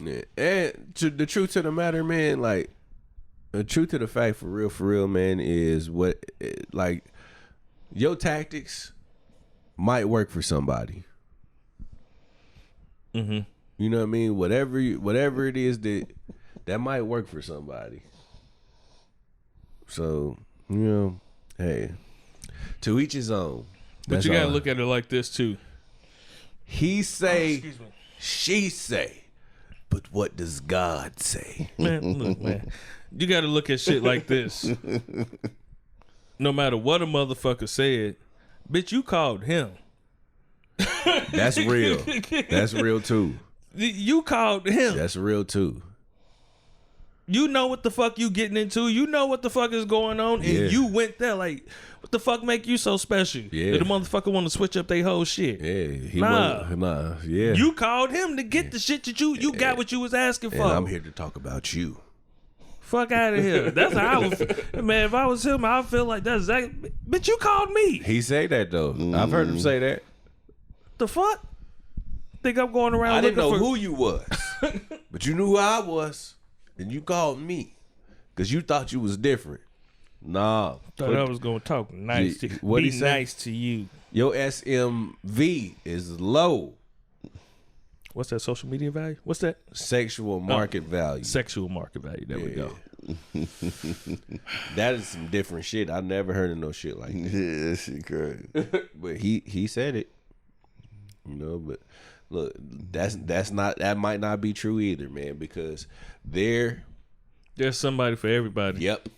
Yeah. And the truth of the matter, man, like, the truth of the fact, for real, man, is what, like, your tactics might work for somebody. Mm-hmm. You know what I mean? Whatever it is that might work for somebody. So, you know, hey, to each his own. But you gotta look at it like this too. He say, she say, but what does God say? Man, look, man, you gotta look at shit like this. No matter what a motherfucker said, bitch, you called him. That's real. That's real too. You called him. That's real too. You know what the fuck you getting into. You know what the fuck is going on, and you went there. Like, what the fuck make you so special? Yeah. That the motherfucker want to switch up their whole shit. Yeah, Nah. Yeah, You called him to get the shit that you got what you was asking for. and I'm here to talk about you. Fuck out of here. That's how I was. Man, if I was him, I feel like that's exactly. Bitch, you called me. He say that though. I've heard him say that. The fuck? Think I'm going around I looking didn't know for who you was, but you knew who I was, and you called me because you thought you was different. Nah, Thought I was gonna talk nice to What'd be he say? nice to you. Your SMV is low. What's that social media value? What's that? Sexual market value. Sexual market value. There we go. That is some different shit. I never heard of no shit like that. Yeah, that shit crazy. But he said it. You know, but look, that might not be true either, man, because there's somebody for everybody. Yep.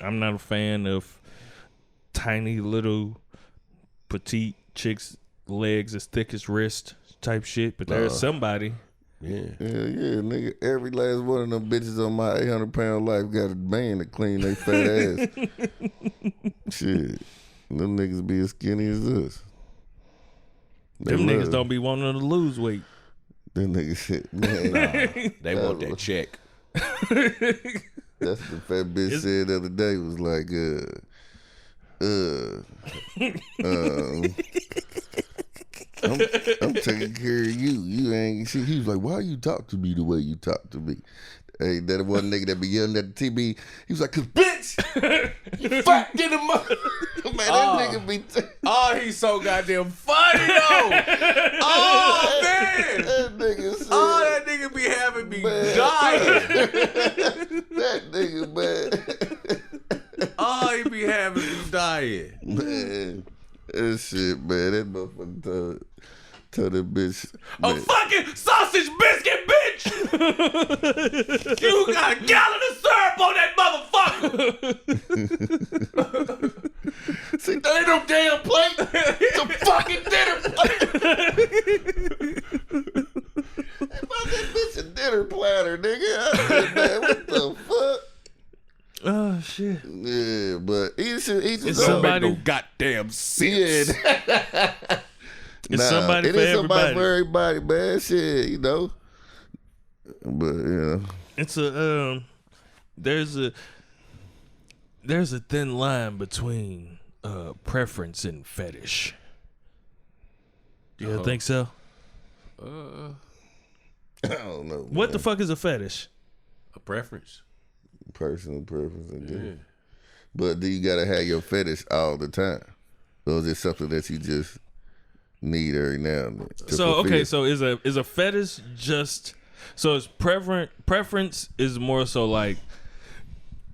I'm not a fan of tiny little petite chicks, legs as thick as wrist type shit, but there's somebody. Yeah, nigga. Every last one of them bitches on my 800-pound life got a man to clean their fat ass. Shit. Them niggas be as skinny as us. Them niggas don't be wanting to lose weight. Them niggas shit. Man, they want that check. That's the fat bitch said the other day was like, I'm taking care of you. You ain't shit. He was like, why you talk to me the way you talk to me? Hey, that one nigga that be yelling at the TV, he was like, cause bitch, you fuck get him up. Man, that nigga be He's so goddamn funny though. Oh man, that nigga said, that nigga be having me dying. That nigga, man. He be having me dying. Man, that shit, man. That motherfucker told that bitch. A fucking sausage biscuit, bitch! You got a gallon of syrup on that motherfucker! See, that ain't no damn plate. It's a fucking dinner plate. About that bitch a dinner platter, nigga. I said, man, what the fuck? Oh shit. Yeah, but It's somebody no goddamn sense. It's somebody for it is everybody. somebody for everybody, man. Shit, you know. But it's a there's a thin line between preference and fetish. Do you think so? I don't know. What the fuck is a fetish? A preference. Personal preference, yeah. But do you gotta have your fetish all the time, or is it something that you just need every now and then? So okay, so is a fetish just so it's preference is more so like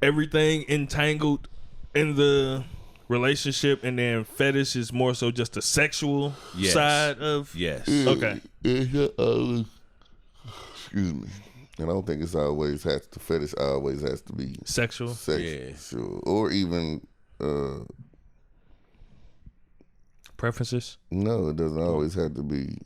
everything entangled in the relationship, and then fetish is more so just the sexual side of Okay. Excuse me. And I don't think the fetish always has to be sexual. Sure. Or even preferences? No, it doesn't always have to be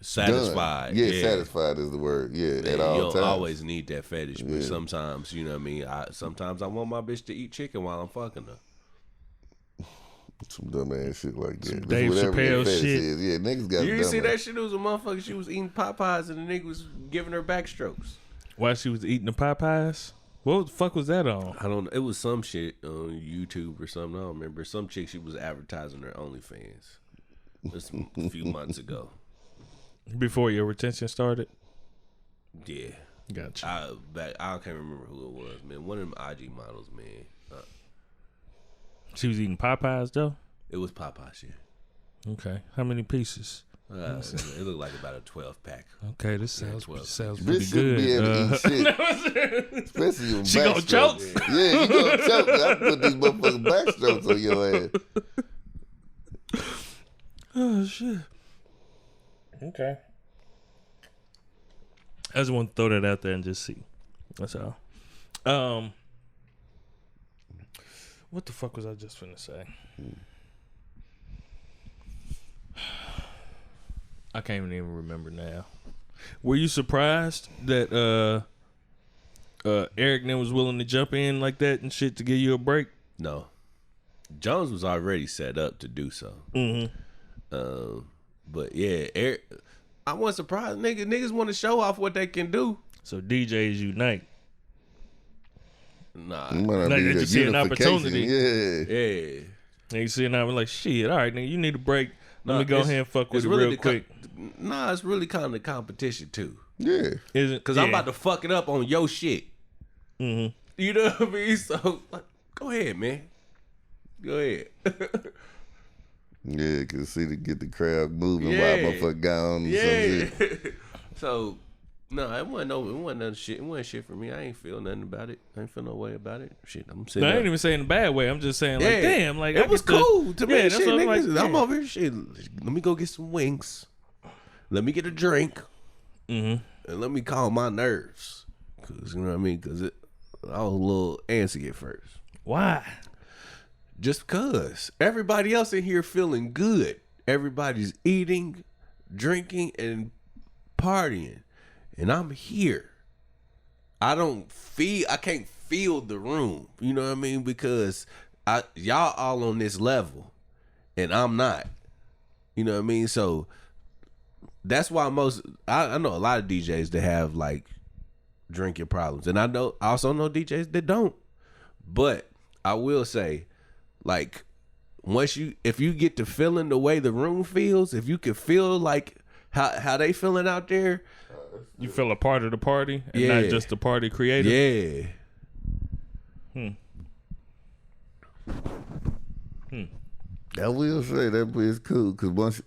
satisfied. Yeah, satisfied is the word. Yeah, at all you'll times. always need that fetish, but sometimes, you know what I mean? Sometimes I want my bitch to eat chicken while I'm fucking her. Some dumb ass shit like that. Some Dave Chappelle shit. Is. Yeah, niggas got You see that shit? It was a motherfucker. She was eating Popeyes and the nigga was giving her backstrokes. While she was eating the Popeyes? What the fuck was that on? I don't know. It was some shit on YouTube or something. I don't remember. Some chick, she was advertising her OnlyFans. This a few months ago. Before your retention started? Yeah. Gotcha. I can't remember who it was, man. One of them IG models, man. She was eating Popeyes, though? It was Popeye shit. Okay. How many pieces? It looked like about a 12-pack. Okay, this sounds pretty Bitch good. Be able to eat shit. Especially your she gonna choke? Yeah, you gonna choke. I put these motherfucking backstrokes on your ass. Oh, shit. Okay. I just want to throw that out there and just see. That's all. What the fuck was I just finna say? I can't even remember now. Were you surprised that Eric then was willing to jump in like that and shit to give you a break? No. Jones was already set up to do so. Mm-hmm. But yeah, Eric, I wasn't surprised. Niggas want to show off what they can do. So DJs unite. Nah. Like they just see an opportunity. Yeah. And you see an opportunity like, shit, all right, nigga, you need a break. Let me go ahead and fuck with it really real quick. It's really kind of competition too. Yeah. Is it? Because I'm about to fuck it up on your shit. Mm-hmm. You know what I mean? So, go ahead, man. Go ahead. Yeah, cause see to get the crowd moving while motherfucker got on some shit. So, no, it wasn't nothing shit. It wasn't shit for me. I ain't feel nothing about it. I ain't feel no way about it. Shit, I'm sitting. No, I ain't even saying in a bad way. I'm just saying like, damn, like it was cool to me. Yeah, Shit, that's niggas, like, I'm over here. Shit, let me go get some wings. Let me get a drink. Mm-hmm. And let me calm my nerves. Cause you know what I mean. Cause I was a little antsy at first. Why? Just because everybody else in here feeling good. Everybody's eating, drinking, and partying. And I'm here. I can't feel the room. You know what I mean? Because y'all all on this level. And I'm not. You know what I mean? So that's why I know a lot of DJs that have like drinking problems. And I also know DJs that don't. But I will say, like, if you get to feeling the way the room feels, if you can feel like how they feeling out there, you feel a part of the party and not just the party creator. Yeah. I will say that is cool because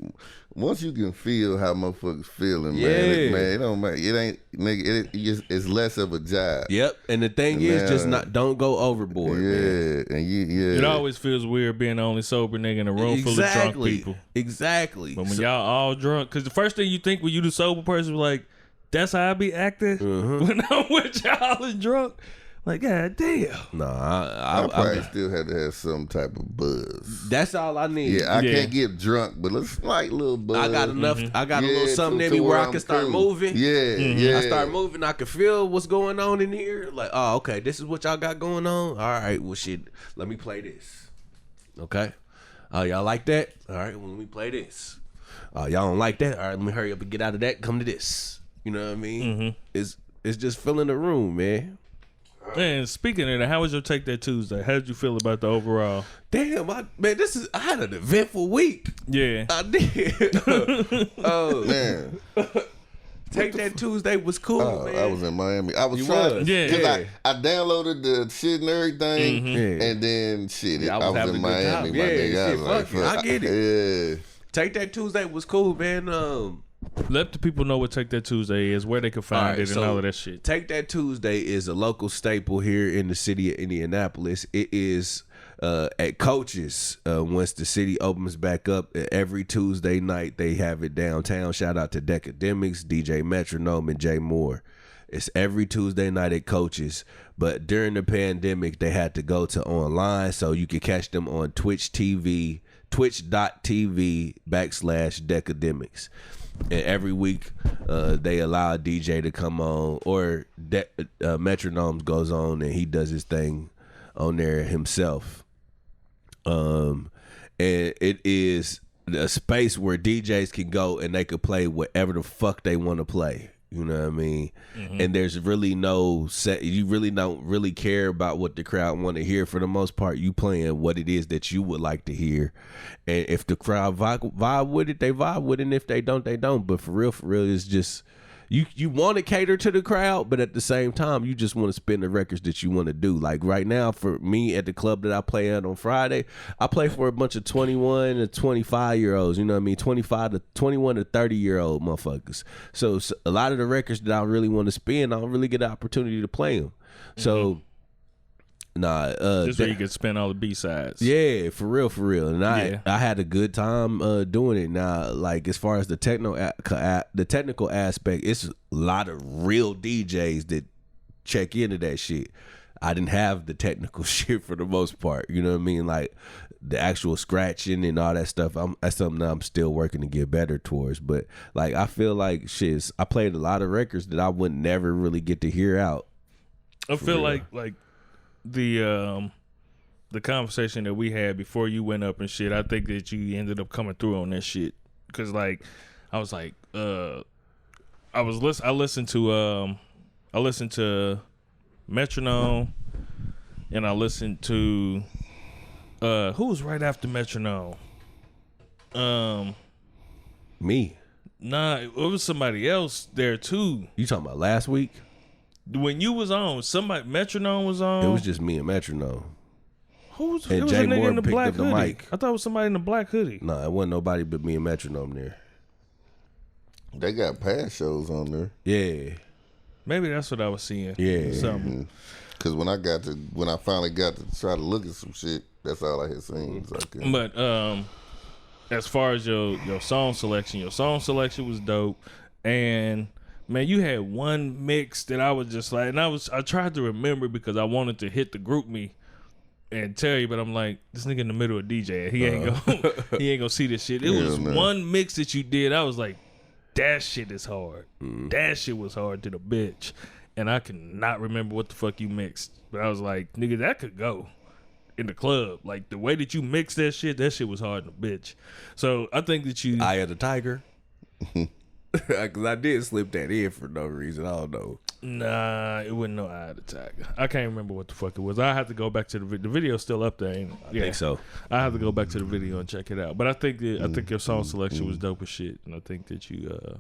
once you can feel how motherfuckers feeling, man, it don't matter. It ain't nigga. It's less of a job. Yep. And the thing is, just don't go overboard. Yeah, man. and It always feels weird being the only sober nigga in a room full of drunk people. Exactly. But when y'all all drunk, because the first thing you think when you the sober person, like, that's how I be acting when I'm with y'all and drunk. Like, god damn. No, I probably still had to have some type of buzz. That's all I need. Yeah, I can't get drunk, but a slight little buzz. I got enough. I got a little something in me where I can start moving. Yeah. I start moving. I can feel what's going on in here. Like, oh, okay, this is what y'all got going on. All right, well, shit, let me play this. Okay. Oh, y'all like that? All right, well, let me play this. Oh, y'all don't like that? All right, let me hurry up and get out of that. Come to this. You know what I mean? It's just filling the room, man. And speaking of that, how was your Take That Tuesday? How did you feel about the overall? Damn, I had an eventful week. Yeah. I did. Oh, man. Take That Tuesday was cool, man. I was in Miami. I was trying. Yeah. I downloaded the shit and everything. And then, shit, I was in Miami, my nigga. I was like, fuck. I get it. Yeah. Take That Tuesday was cool, man. Let the people know what Take That Tuesday is, where they can find it, and all of that shit. Take That Tuesday is a local staple here in the city of Indianapolis. It is at Coach's once the city opens back up. Every Tuesday night, they have it downtown. Shout out to Decademics, DJ Metronome, and Jay Moore. It's every Tuesday night at Coach's. But during the pandemic, they had to go to online, so you could catch them on Twitch TV. twitch.tv/Decademics. And every week they allow a DJ to come on, or Metronomes goes on and he does his thing on there himself. And it is a space where DJs can go and they could play whatever the fuck they want to play. You know what I mean? Mm-hmm. And there's really no set. You really don't really care about what the crowd want to hear. For the most part, you playing what it is that you would like to hear. And if the crowd vibe with it, they vibe with it. And if they don't, they don't. But for real, it's just you want to cater to the crowd, but at the same time, you just want to spin the records that you want to do. Like right now, for me at the club that I play at on Friday, I play for a bunch of 21 to 25-year-olds. You know what I mean? 21 to 30-year-old motherfuckers. So a lot of the records that I really want to spin, I don't really get the opportunity to play them. So. Just where you could spin all the B-sides. Yeah, for real. And I had a good time doing it. Now, like as far as the technical aspect, it's a lot of real DJs that check into that shit. I didn't have the technical shit for the most part. You know what I mean? Like the actual scratching and all that stuff. That's something that I'm still working to get better towards. But like I feel like I played a lot of records that I would never really get to hear out. I feel like the conversation that we had before you went up and shit, I think that you ended up coming through on that shit. Cause like I was like I listened to Metronome, and I listened to who was right after Metronome? Me. Nah, it was somebody else there too. You talking about last week? When you was on, Metronome was on. It was just me and Metronome. Who's and Jay Moore in the picked up the mic. I thought it was somebody in the black hoodie. No, it wasn't nobody but me and Metronome there. They got past shows on there. Yeah. Maybe that's what I was seeing. Yeah. Something. Because when I finally got to try to look at some shit, that's all I had seen. But as far as your song selection was dope. And man, you had one mix that I was just like, and I tried to remember because I wanted to hit the group me and tell you, but I'm like, this nigga in the middle of DJ, he ain't gonna see this shit. It was one mix that you did. I was like, that shit is hard. That shit was hard to the bitch, and I cannot remember what the fuck you mixed. But I was like, nigga, that could go in the club. Like the way that you mixed that shit was hard to the bitch. So I think that you Eye of the Tiger. Because I did slip that in for no reason. I don't know. Nah, it wasn't no Eye of the Tiger. I can't remember what the fuck it was. I have to go back to the video. Still up there, ain't it? I think so. I have to go back to the video and check it out. But I think your song selection was dope as shit, and I think that you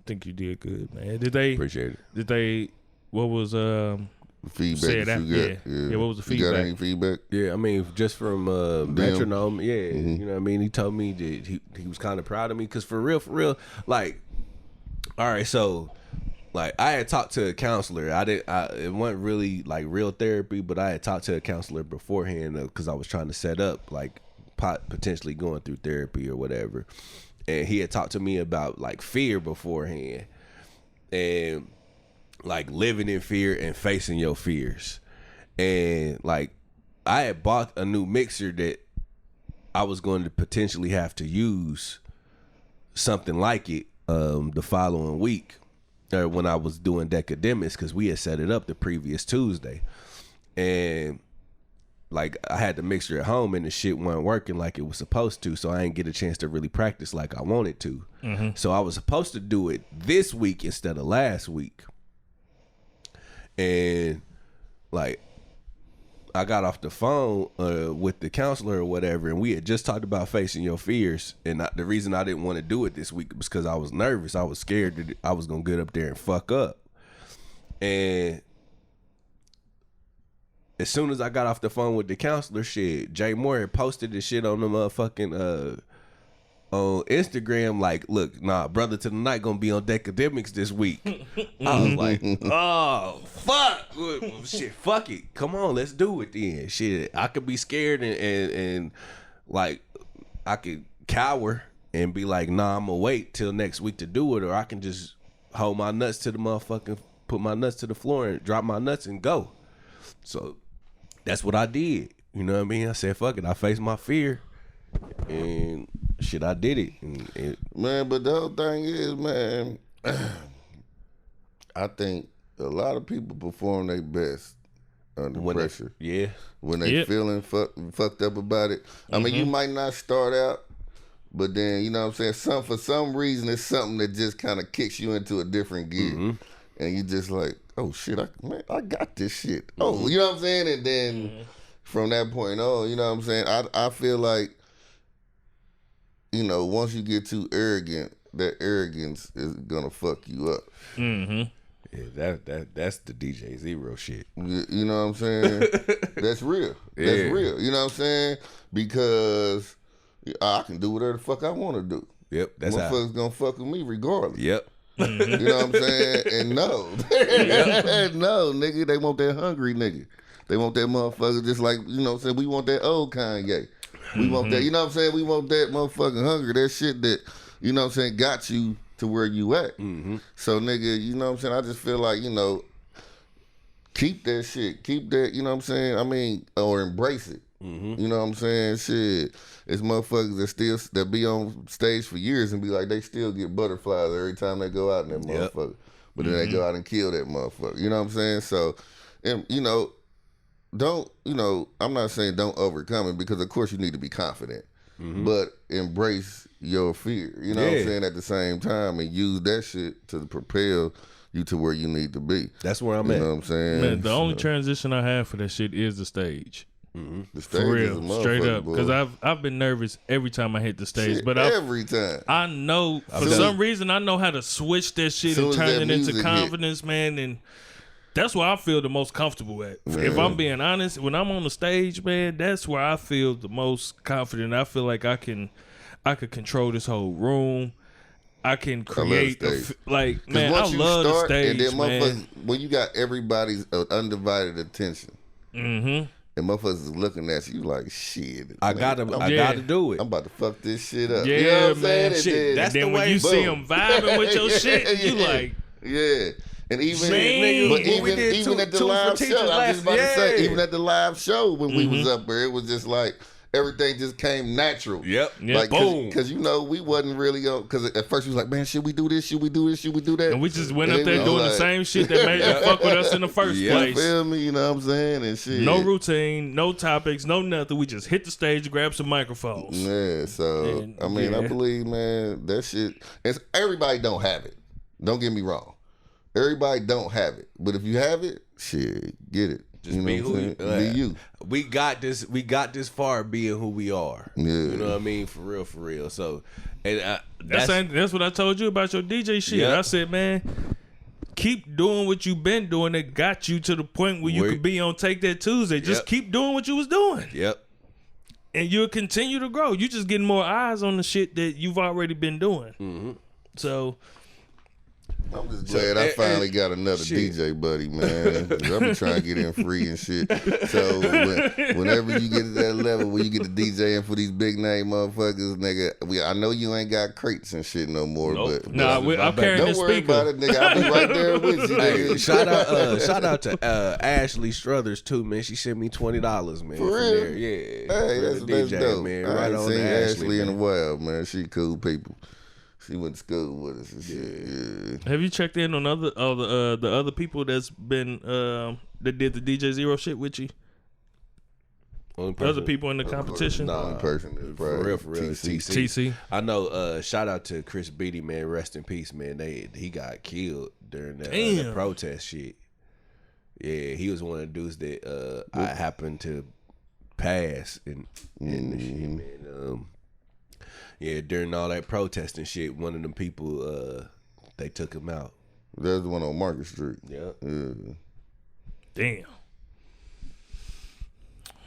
did good, man. Appreciate it? Did they? What was feedback that you got? Yeah. What was the feedback? You got any feedback? Yeah, I mean, just from Metronome, you know what I mean? He told me that he was kind of proud of me because for real, like, all right, so, like, I had talked to a counselor. It wasn't really, like, real therapy, but I had talked to a counselor beforehand because I was trying to set up, like, potentially going through therapy or whatever. And he had talked to me about, like, fear beforehand. And like living in fear and facing your fears. And like I had bought a new mixer that I was going to potentially have to use something like it the following week when I was doing Decademics, because we had set it up the previous Tuesday. And like I had the mixer at home and the shit wasn't working like it was supposed to, so I didn't get a chance to really practice like I wanted to. So I was supposed to do it this week instead of last week. And like I got off the phone with the counselor or whatever, and we had just talked about facing your fears. And the reason I didn't want to do it this week was because I was nervous. I was scared that I was gonna get up there and fuck up. And as soon as I got off the phone with the counselor, shit, Jay Moore had posted this shit on the motherfucking on Instagram, like, look, Brother to the Night gonna be on Decademics this week. I was like, oh, fuck. Shit, fuck it. Come on, let's do it then. Shit, I could be scared and like, I could cower and be like, I'm gonna wait till next week to do it, or I can just hold my nuts to the motherfucking, put my nuts to the floor and drop my nuts and go. So that's what I did. You know what I mean? I said, fuck it. I faced my fear. and shit, I did it. And man, but the whole thing is, man, I think a lot of people perform their best under pressure. When they feeling fucked up about it. I mean, you might not start out, but then, you know what I'm saying, for some reason it's something that just kind of kicks you into a different gear. And you just like, oh shit, I got this shit. Oh, you know what I'm saying? And then from that point on, you know what I'm saying, I feel like, you know, once you get too arrogant, that arrogance is gonna fuck you up. Yeah, that's the DJ Zero shit. You know what I'm saying? That's real. That's real. You know what I'm saying? Because I can do whatever the fuck I want to do. Yep, that's how. Motherfuckers gonna fuck with me regardless. Yep. You know what I'm saying? And no, no, nigga, they want that hungry nigga. They want that motherfucker just like, you know what I'm saying? We want that old Kanye. We want that, you know what I'm saying? We want that motherfucking hungry. That shit that, you know what I'm saying, got you to where you at. So, nigga, you know what I'm saying? I just feel like, you know, keep that shit. Keep that, you know what I'm saying? I mean, or embrace it. You know what I'm saying? Shit. It's motherfuckers that be on stage for years and be like, they still get butterflies every time they go out in that motherfucker. But then they go out and kill that motherfucker. You know what I'm saying? So, and, you know, I'm not saying don't overcome it, because of course you need to be confident. But embrace your fear. You know what I'm saying? At the same time, and use that shit to propel you to where you need to be. That's where I'm at. You know what I'm saying? Man, the only transition I have for that shit is the stage. The stage for real, is a straight up. boy. Because I've been nervous every time I hit the stage. Shit, but every time. I know, for some reason, I know how to switch that shit and turn it into confidence, man. And that's where I feel the most comfortable at. Man. If I'm being honest, when I'm on the stage, man, that's where I feel the most confident. I feel like I could control this whole room. I can create, man, I love the stage, and then man. When you got everybody's undivided attention, and motherfuckers is looking at you like, shit. I gotta do it. I'm about to fuck this shit up. Yeah, you know what I'm man. Shit. That's the way. When you see them vibing with your shit, you like, yeah. And even, man, but even at the live show, I was just about to say, even at the live show when we was up there, it was just like, everything just came natural. Yep. Like, boom. Because, you know, we wasn't really on, because at first we was like, man, should we do this? Should we do this? Should we do that? And we just went up there doing the same shit that made you fuck with us in the first place. You feel me? You know what I'm saying? And shit. No routine, no topics, no nothing. We just hit the stage, grab some microphones. Yeah, so, I believe, man, that shit, everybody don't have it. Don't get me wrong. Everybody don't have it. But if you have it, shit, get it. Just be who you be you. We got this far being who we are. Yeah. You know what I mean? For real. So, and that's what I told you about your DJ shit. Yep. I said, man, keep doing what you've been doing that got you to the point where you could be on Take That Tuesday. Just keep doing what you was doing. Yep. And you'll continue to grow. You just getting more eyes on the shit that you've already been doing. So I'm just glad I finally got another DJ buddy, man. I've been trying to get in free and shit. So whenever you get to that level where you get the DJing for these big name motherfuckers, nigga, I know you ain't got crates and shit no more. Nope. But I'm carrying the speaker. Don't worry about it, nigga. I'll be right there with you, nigga. Shout out to Ashley Struthers too, man. She sent me $20, man. For real? There. Yeah. Hey, that's DJ, dope. Man. I ain't on seen Ashley in a man. while, man. She cool people. She went to school with us and shit. Yeah. Have you checked in on the other people that's been that did the DJ Zero shit with you? Other people in the competition? Nah, only person is for real. TC. I know. Shout out to Chris Beatty, man. Rest in peace, man. He got killed during the protest shit. Yeah, he was one of the dudes that I happened to pass in the shit, man. Yeah, during all that protesting shit, one of them people, they took him out. That's the one on Market Street. Yeah. Damn.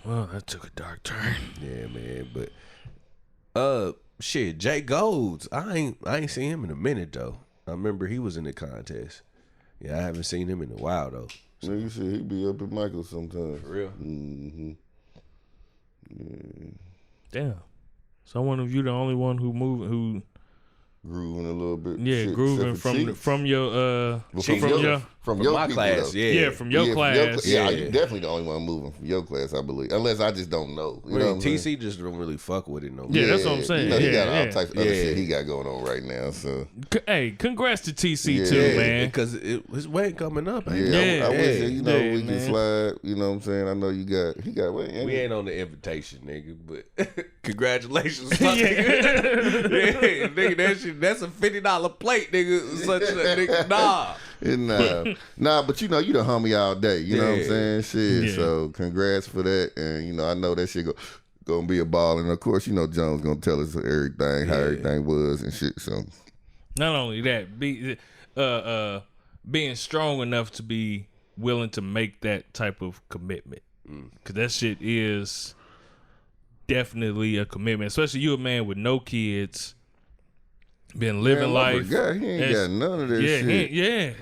Well, that took a dark turn. Yeah, man. But shit, Jay Golds, I ain't seen him in a minute though. I remember he was in the contest. Yeah, I haven't seen him in a while though. So. Nigga said he be up at Michael's sometimes. For real? Mm-hmm. Yeah. Damn. So one of you the only one who grooving a little bit. Yeah, shit, grooving except for from your from your my people, class, though. yeah. from your class. Yeah, you definitely the only one moving from your class, I believe. Unless I just don't know. You know what I'm saying? TC just don't really fuck with it no more. Yeah, that's what I'm saying. You know, he got all Yeah. types of other shit he got going on right now. So Hey, congrats to TC too, man. Because his weight coming up. Ain't yeah, it? I wish that, you know, yeah, we can man. slide. You know what I'm saying? I know he got weight. We ain't on the invitation, nigga, but congratulations, my Yeah. nigga. Yeah, nigga, that shit, that's a $50 plate, nigga. Such a nigga, nah. Nah, but you know, you the homie all day. You know what I'm saying? Shit. Yeah. So congrats for that. And you know, I know that shit gonna be a ball. And of course, you know, Jones gonna tell us everything, how everything was and shit. So Not only that, being strong enough to be willing to make that type of commitment, because that shit is definitely a commitment. Especially you, a man with no kids, been living life. God, he ain't got none of that shit.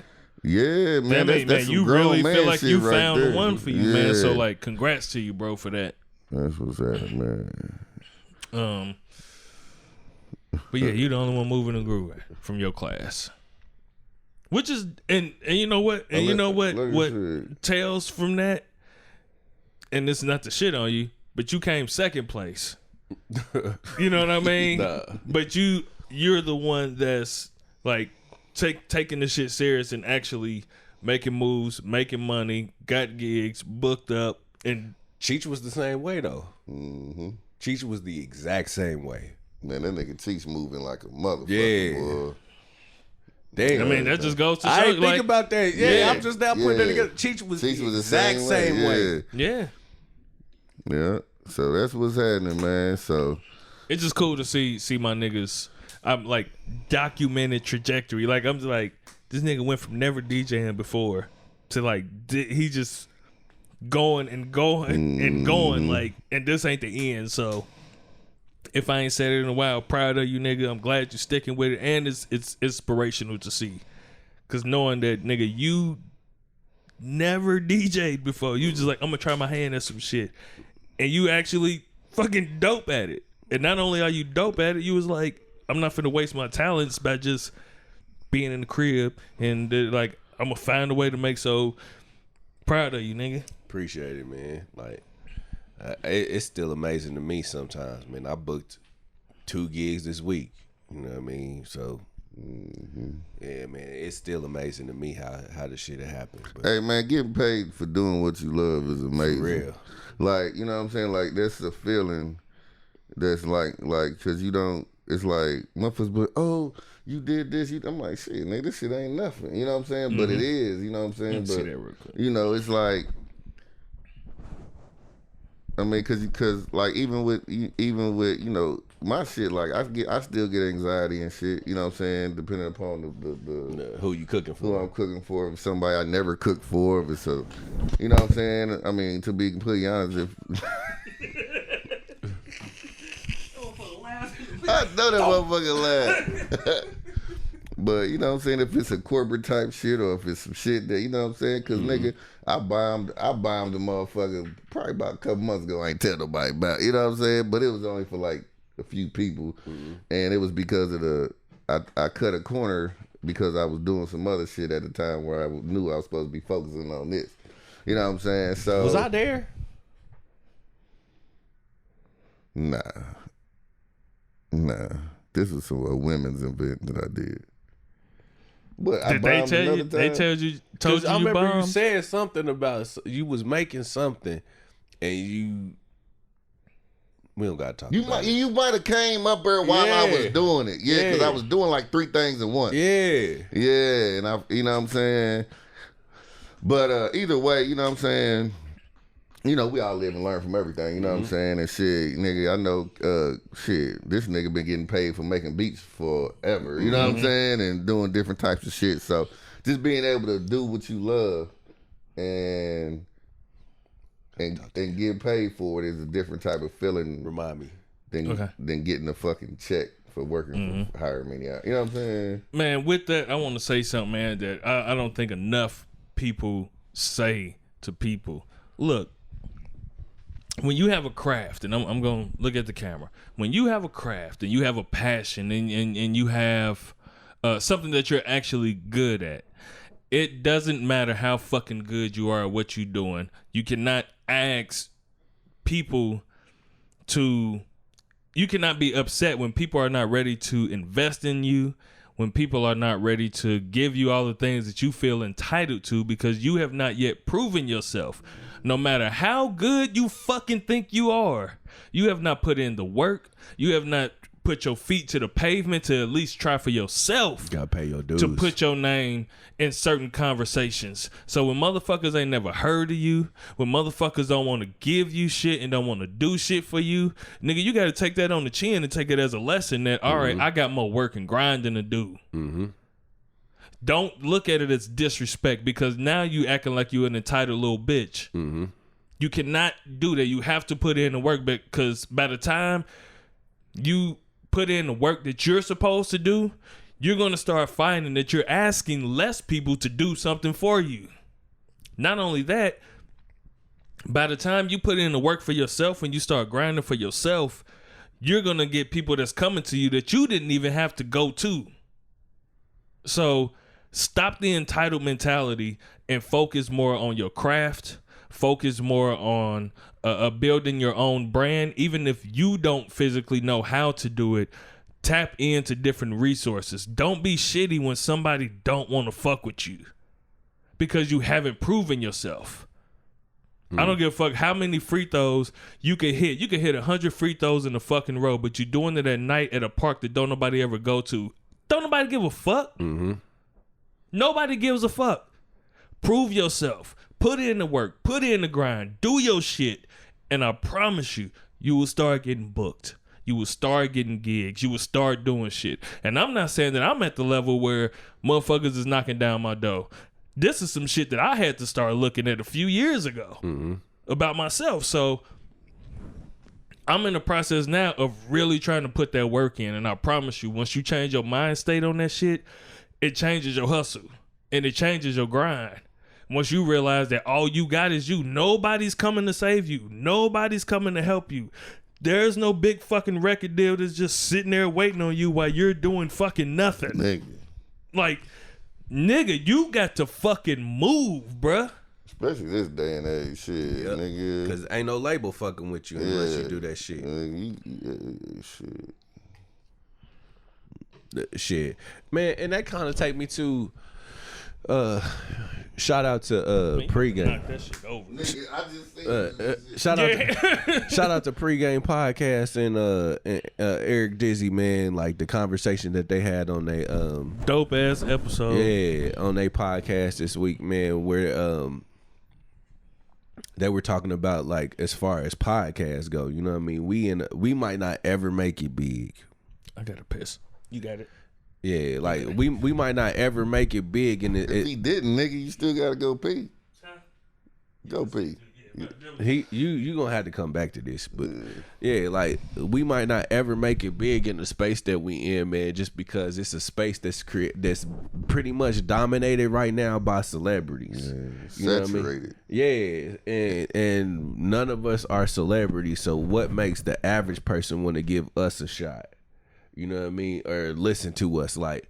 Yeah, man. man, That's you some grown really man feel like shit you right found there. the one for you, man. So like, congrats to you, bro, for that. That's what's happening, man. But yeah, you the only one moving and grooving from your class. Which is and you know what? And you know what tells from that? And this is not to shit on you, but you came second place. You know what I mean? Nah. But you're the one that's like taking the shit serious and actually making moves, making money, got gigs, booked up, and Cheech was the same way though. Mm-hmm. Cheech was the exact same way. Man, that nigga Cheech moving like a motherfucker. Yeah. Boy. Damn. I mean that just goes to show. I ain't like, think about that. Yeah, Yeah. I'm just now putting that Yeah. together. Cheech was the the exact same way. yeah. Yeah. So that's what's happening, man. So It's just cool to see my niggas. I'm like documented trajectory. Like I'm just like this nigga went from never DJing before to like he just going and going and going like, and this ain't the end. So if I ain't said it in a while, proud of you, nigga. I'm glad you're sticking with it, and it's inspirational to see, cause knowing that nigga you never DJ'd before, you just like I'm gonna try my hand at some shit, and you actually fucking dope at it. And not only are you dope at it, you was like, I'm not finna waste my talents by just being in the crib, and like I'm gonna find a way to make. So proud of you, nigga. Appreciate it, man. Like it's still amazing to me sometimes, man. I booked 2 gigs this week. You know what I mean? So yeah, man, it's still amazing to me how this shit happened. But hey, man, getting paid for doing what you love is amazing. for real. Like, you know what I'm saying? Like, that's a feeling that's like, cause you don't. It's like motherfuckers, but oh, you did this. I'm like, shit, nigga, this shit ain't nothing. You know what I'm saying? But it is. You know what I'm saying? Let's But see that real quick. you know, it's like, I mean, cause like even with you know my shit, like I still get anxiety and shit. You know what I'm saying? Depending upon the Who you cooking who for? I'm cooking for, if it's somebody I never cooked for, if it's a, you know what I'm saying? I mean, to be completely honest, if I know that motherfucker laugh. But you know what I'm saying, if it's a corporate type shit or if it's some shit that, you know what I'm saying, cause nigga, I bombed the motherfucker probably about a couple months ago. I ain't tell nobody about, you know what I'm saying, but it was only for like a few people, and it was because of I cut a corner because I was doing some other shit at the time where I knew I was supposed to be focusing on this. You know what I'm saying? So Was I there? Nah. This was a women's event that I did. But I Did they bombed tell you? another They time. told you I you remember you bombed? said something about you was making something, and you. We don't gotta talk. You about it. might have came up there while I was Yeah. doing it. Yeah, because Yeah. I was doing like 3 things at once. Yeah. Yeah, and I, you know what I'm saying? But either way, you know what I'm saying? You know, we all live and learn from everything, you know what I'm saying? And shit, nigga, I know, this nigga been getting paid for making beats forever, you know what I'm saying? And doing different types of shit. So just being able to do what you love and get paid for it is a different type of feeling Remind me. than getting a fucking check for working for however many hours. You know what I'm saying? Man, with that, I want to say something, man, that I don't think enough people say to people. Look, when you have a craft, and I'm going to look at the camera. When you have a craft and you have a passion and you have something that you're actually good at, it doesn't matter how fucking good you are at what you're doing. You cannot ask people to, you cannot be upset when people are not ready to invest in you, when people are not ready to give you all the things that you feel entitled to because you have not yet proven yourself. No matter how good you fucking think you are, you have not put in the work. You have not put your feet to the pavement to at least try for yourself. Gotta pay your dues. To put your name in certain conversations. So when motherfuckers ain't never heard of you, when motherfuckers don't want to give you shit and don't want to do shit for you, nigga, you got to take that on the chin and take it as a lesson that, all right, I got more work and grinding to do. Mm-hmm. Don't look at it as disrespect because now you acting like you an entitled little bitch. Mm-hmm. You cannot do that. You have to put in the work because by the time you put in the work that you're supposed to do, you're going to start finding that you're asking less people to do something for you. Not only that, by the time you put in the work for yourself and you start grinding for yourself, you're going to get people that's coming to you that you didn't even have to go to. So stop the entitled mentality and focus more on your craft. Focus more on building your own brand. Even if you don't physically know how to do it, tap into different resources. Don't be shitty when somebody don't want to fuck with you because you haven't proven yourself. I don't give a fuck how many free throws you can hit. You can hit 100 free throws in a fucking row, but you're doing it at night at a park that don't nobody ever go to. Don't nobody give a fuck. Mm-hmm. Nobody gives a fuck. Prove yourself. Put in the work. Put in the grind. Do your shit. And I promise you, you will start getting booked. You will start getting gigs. You will start doing shit. And I'm not saying that I'm at the level where motherfuckers is knocking down my door. This is some shit that I had to start looking at a few years ago about myself. So I'm in the process now of really trying to put that work in. And I promise you, once you change your mind state on that shit, it changes your hustle and it changes your grind. Once you realize that all you got is you, nobody's coming to save you. Nobody's coming to help you. There's no big fucking record deal that's just sitting there waiting on you while you're doing fucking nothing. Nigga. Like, nigga, you got to fucking move, bruh. Especially this day and age, shit, nigga. Because ain't no label fucking with you unless you do that shit. Shit. Man, and that kind of take me to shout out to pregame. Knock that shit over. Nigga, I just shout out to pregame podcast and Eric Dizzy, man, like the conversation that they had on their dope ass episode. Yeah, on their podcast this week, man, where they were talking about, like, as far as podcasts go, you know what I mean? We might not ever make it big. I gotta piss. You got it. Yeah, like we might not ever make it big, and if he didn't, nigga, you still gotta go pee. Go pee. You gonna have to come back to this, but yeah, like we might not ever make it big in the space that we in, man, just because it's a space that's pretty much dominated right now by celebrities. You know what I mean? Yeah, and none of us are celebrities, so what makes the average person want to give us a shot? You know what I mean? Or listen to us, like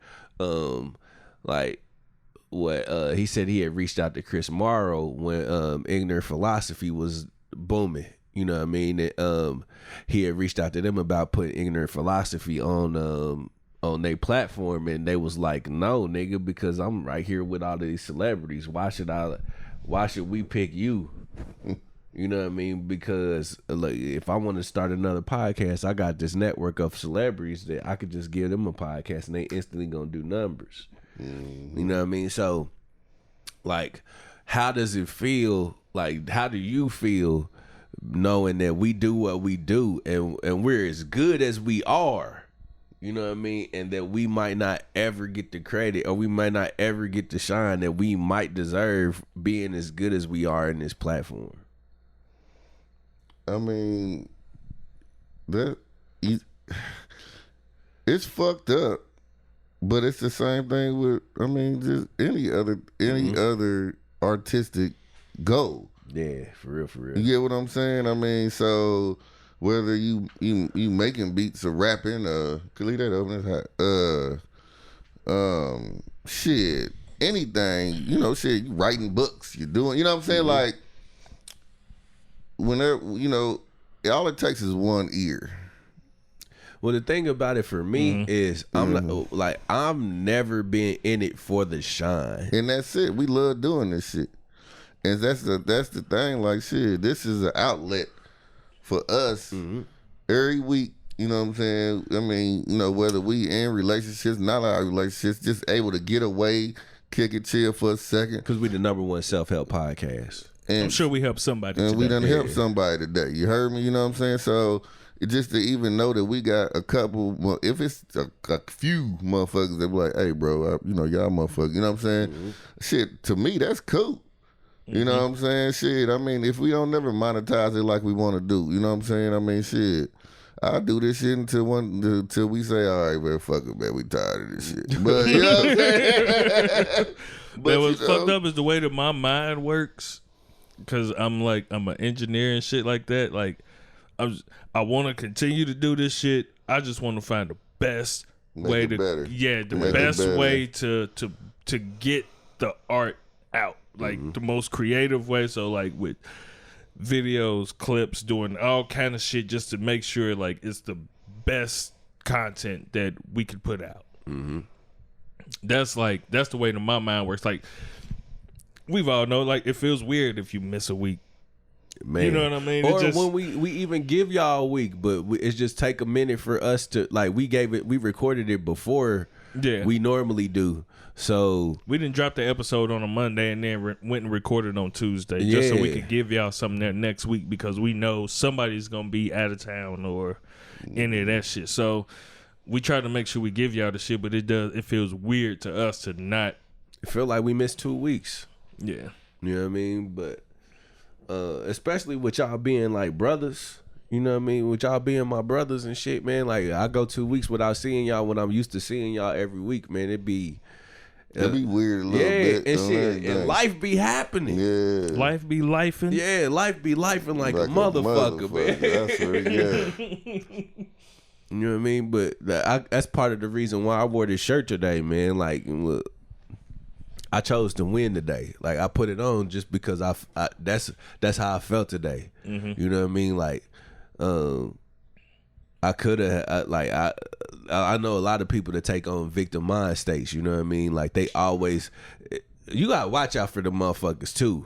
what he said he had reached out to Chris Morrow when Ignorant Philosophy was booming. You know what I mean? He had reached out to them about putting Ignorant Philosophy on their platform, and they was like, no, nigga, because I'm right here with all of these celebrities. Why should we pick you? You know what I mean? Because like, if I want to start another podcast, I got this network of celebrities that I could just give them a podcast and they instantly gonna do numbers. You know what I mean? So, like, how does it feel? Like, how do you feel knowing that we do what we do and we're as good as we are? You know what I mean? And that we might not ever get the credit, or we might not ever get the shine that we might deserve being as good as we are in this platform. I mean, it's fucked up, but it's the same thing with, I mean, just any other artistic goal. Yeah, for real, for real. You get what I'm saying? I mean, so whether you making beats or rapping, could leave that open, it's hot. Shit, anything, you know, shit, you writing books, you doing, you know what I'm saying? Mm-hmm. Like, whenever, you know, all it takes is one ear. Well, the thing about it for me is I'm never been in it for the shine. And that's it. We love doing this shit. And that's the thing, like, shit, this is an outlet for us every week, you know what I'm saying? I mean, you know, whether we in relationships, not our relationships, just able to get away, kick it, chill for a second. Because we the #1 self-help podcast. And I'm sure we helped somebody today. And we done helped somebody today. You heard me? You know what I'm saying? So just to even know that we got a couple, well, if it's a few motherfuckers that be like, hey, bro, you know, y'all motherfuckers, you know what I'm saying? Shit, to me, that's cool. You know what I'm saying? Shit, I mean, if we don't never monetize it like we want to do, you know what I'm saying? I mean, shit, I'll do this shit until we say, all right, man, fuck it, man, we tired of this shit. But, you know what I'm saying? But what's fucked up is the way that my mind works, because I'm an engineer and shit like that. Like, I want to continue to do this shit. I just want to find the best way to, the best way to get the art out. Like the most creative way. So like with videos, clips, doing all kind of shit just to make sure like it's the best content that we could put out. That's the way that my mind works. Like we've all know, like it feels weird if you miss a week. Man. You know what I mean? Or when we even give y'all a week, but it's just take a minute for us to like we recorded it before we normally do. So we didn't drop the episode on a Monday and then went and recorded on Tuesday just so we could give y'all something there next week because we know somebody's gonna be out of town or any of that shit. So we try to make sure we give y'all the shit, but it feels weird to us to not. It feel like we missed 2 weeks. Yeah, you know what I mean. But especially with y'all being like brothers. You know what I mean? With y'all being my brothers and shit, man. Like I go 2 weeks without seeing y'all when I'm used to seeing y'all every week, man. It'd be weird a little bit. And shit. And life be happening. Yeah. Life be lifing. Yeah, life be lifing like a motherfucker, man. That's right, You know what I mean? But that's part of the reason why I wore this shirt today, man. Like, look, I chose to win today. Like, I put it on just because that's how I felt today. You know what I mean? Like, I could have, I know a lot of people that take on victim mind states, you know what I mean? Like, they always, you gotta watch out for the motherfuckers too.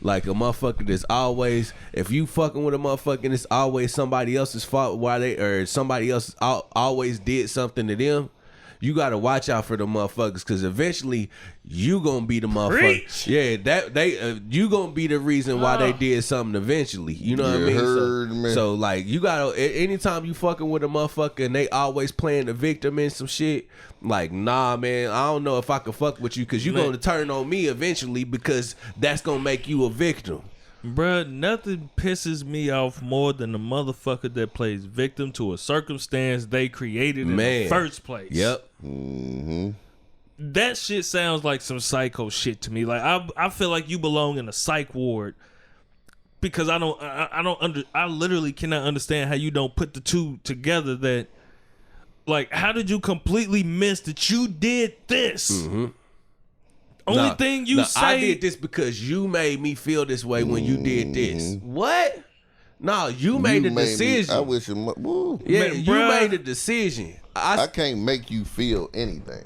Like, a motherfucker that's always, if you fucking with a motherfucker and it's always somebody else's fault or somebody else always did something to them, you gotta watch out for the motherfuckers because eventually you gonna be the motherfucker. Preach. Yeah, you gonna be the reason why they did something eventually. You know what I mean? So like you gotta anytime you fucking with a motherfucker and they always playing the victim in some shit, like nah, man, I don't know if I can fuck with you because you gonna turn on me eventually because that's gonna make you a victim. Bruh, nothing pisses me off more than the motherfucker that plays victim to a circumstance they created in the first place. Yep. That shit sounds like some psycho shit to me. Like I feel like you belong in a psych ward because I literally cannot understand how you don't put the two together. That like, how did you completely miss that you did this? Only thing you say, I did this because you made me feel this way when you did this. What? No, you made the decision. I wish you. Yeah, man, you made the decision. I can't make you feel anything.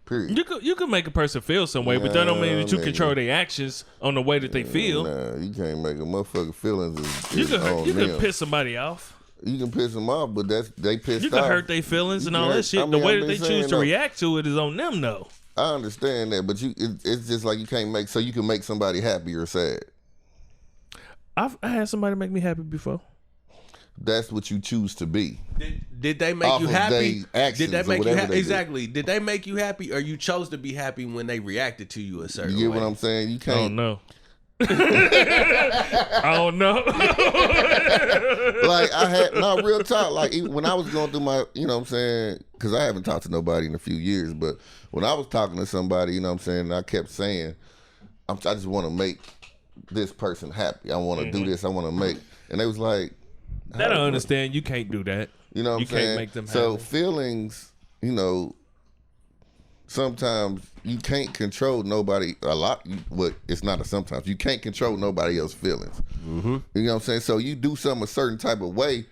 Period. You can make a person feel some way, but that don't mean that you control their actions on the way that they feel. Nah, you can't make a motherfucker feelings. You can piss somebody off. You can piss them off, but they pissed off. You can hurt their feelings and all that shit. The way that they choose to react to it is on them, though. I understand that, but it's just like you can't make so you can make somebody happy or sad. I had somebody make me happy before. That's what you choose to be. Did they make you happy? Did they make you happy? Exactly. Did they make you happy, or you chose to be happy when they reacted to you a certain way? You get what I'm saying? You can't. I don't know. I don't know. Like I had real talk. Like when I was going through my, you know what I'm saying, because I haven't talked to nobody in a few years, but when I was talking to somebody, you know what I'm saying, I kept saying, I just want to make this person happy. I want to do this. I want to make. And they was like, they don't understand. You can't do that. You know what I'm saying? Can't make them happy. So feelings, you know, sometimes you can't control nobody. It's not a sometimes. You can't control nobody else's feelings. Mm-hmm. You know what I'm saying? So you do something a certain type of way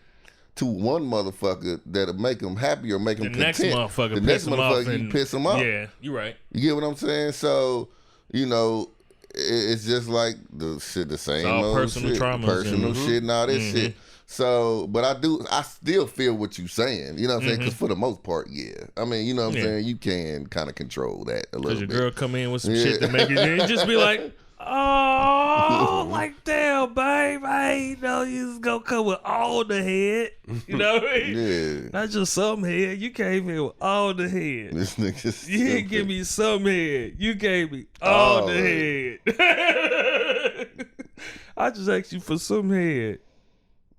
to one motherfucker that'll make them happy or make them content. The next motherfucker you piss them off. Yeah, you're right. You get what I'm saying? So, you know, it's just like the same it's all old personal shit. Traumas Personal shit and all this shit. So, but I still feel what you're saying. You know what I'm saying? Because for the most part, yeah. I mean, you know what I'm saying? You can kind of control that a little bit. Because your girl come in with some shit to make it, and just be like, oh, like, damn, babe, I ain't know you was going to come with all the head. You know what I mean? Yeah. Not just some head. You came in with all the head. This nigga You didn't give me some head. You gave me all the head. I just asked you for some head.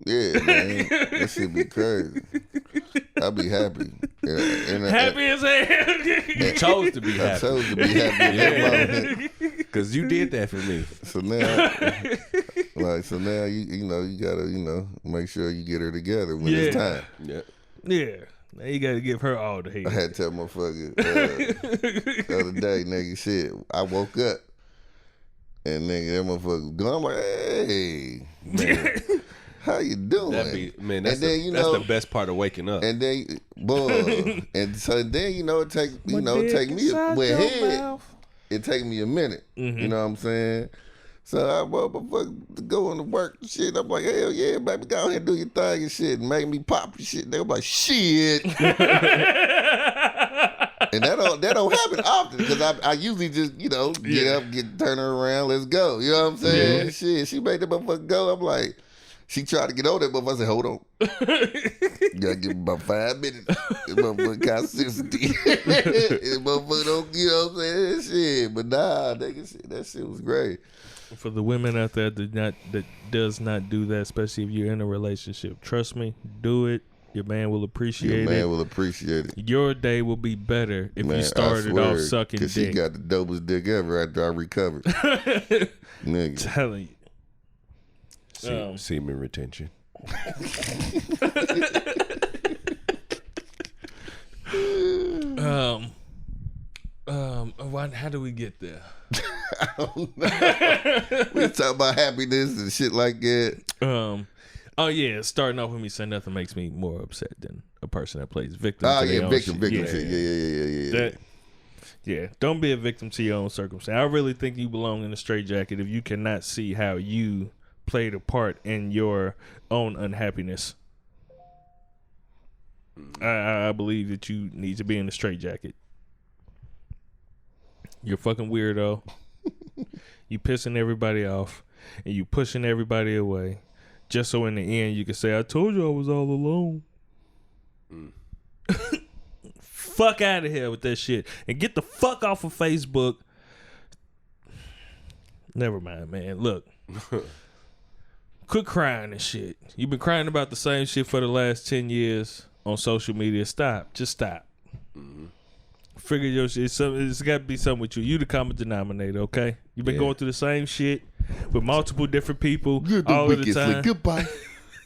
Yeah, man. That shit be crazy. I be happy. Happy as hell. You chose to be happy. I chose to be happy. Because you did that for me. So now, you know, you gotta, you know, make sure you get her together when it's time. Yeah. Yeah. Now you gotta give her all the head. I had to tell motherfucker the other day, nigga, shit. I woke up and nigga, that motherfucker was gone. I'm like, hey, man. How you doing? That's the best part of waking up. And then, boy, and so then it take me it take me a minute. Mm-hmm. You know what I'm saying? So I motherfucker going to work and shit. I'm like, hell yeah, baby, go ahead and do your thing and shit, and make me pop and shit. They were like, shit. And that don't happen often because I usually just get up, turn her around, let's go. You know what I'm saying? Yeah. Shit, she made that motherfucker go. I'm like. She tried to get on that motherfucker. I said, hold on. You gotta give me about 5 minutes. This motherfucker consistency. This motherfucker don't, you know what I'm saying? Shit. But nah, nigga, that shit was great. For the women out there that does not do that, especially if you're in a relationship, trust me, do it. Your man will appreciate it. Your man will appreciate it. Your day will be better if you started off sucking dick. Because she got the dopest dick ever after I recovered. Nigga. Telling you. Semen retention. How do we get there? I don't know. We talk about happiness and shit like that. Oh yeah, starting off with me saying nothing makes me more upset than a person that plays victim. Oh to yeah, their victim own shit. Yeah. Don't be a victim to your own circumstance. I really think you belong in a straitjacket if you cannot see how you played a part in your own unhappiness. I believe that you need to be in a straitjacket. You're a fucking weirdo. You pissing everybody off and you pushing everybody away just so in the end you can say, I told you I was all alone. Fuck out of here with that shit and get the fuck off of Facebook. Never mind, man. Look. Quit crying and shit. You've been crying about the same shit for the last 10 years on social media. Stop. Just stop. Figure your shit. It's got to be something with you. You the common denominator, okay? You've been going through the same shit with multiple different people all of the time. Link. Goodbye.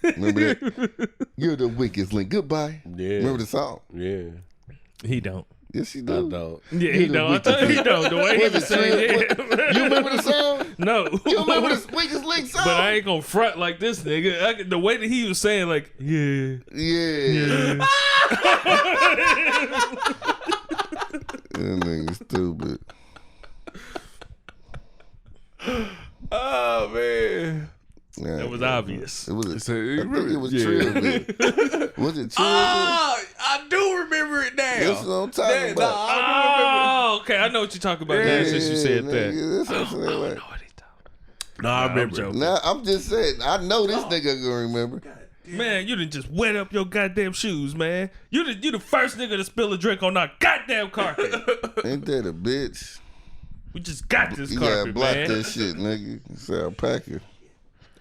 Remember that? You're the weakest link. Goodbye. Yeah. Remember the song? Yeah. He don't. Yes, he do. I don't. Yeah, he don't. I thought he don't. The way he was saying it. You remember the song? No. You remember the weakest link song? But I ain't gonna front like this nigga. The way that he was saying, like, yeah. That nigga stupid. Oh man. Yeah, That was obvious. It was. I I think think it was Trillville. Was it Trillville? Oh, I do remember it now. That's what I'm talking about. Oh, okay. I know what you're talking about now since you said that. That's what I'm saying. I Like, know what he's talking about. No, I remember. now I'm just saying. I know this nigga gonna remember. Man, you done just wet up your goddamn shoes, man. You the first nigga to spill a drink on our goddamn carpet. Ain't that a bitch? We just got this You gotta carpet, block man. that shit, nigga. It's alpaca.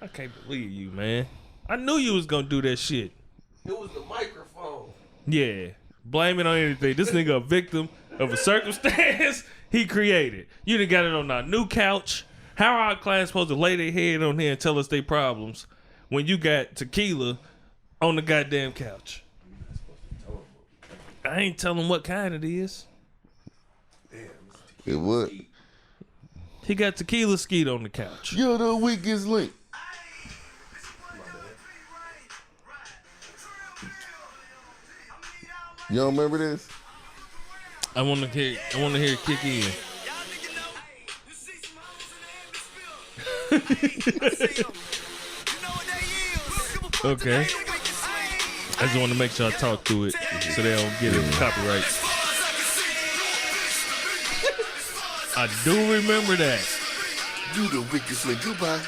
I can't believe you, man. I knew you was gonna do that shit. It was the microphone. Yeah. Blame it on anything. This nigga a victim of a circumstance he created. You done got it on our new couch. How are our clients supposed to lay their head on here and tell us their problems when you got tequila on the goddamn couch? I ain't telling what kind it is. It would. He got tequila skeet on the couch. You're the weakest link. You don't remember this? I want to hear it kick in. Okay. I just want to make sure I talk through it so they don't get it copyright. I do remember that. You the weakest link. Goodbye.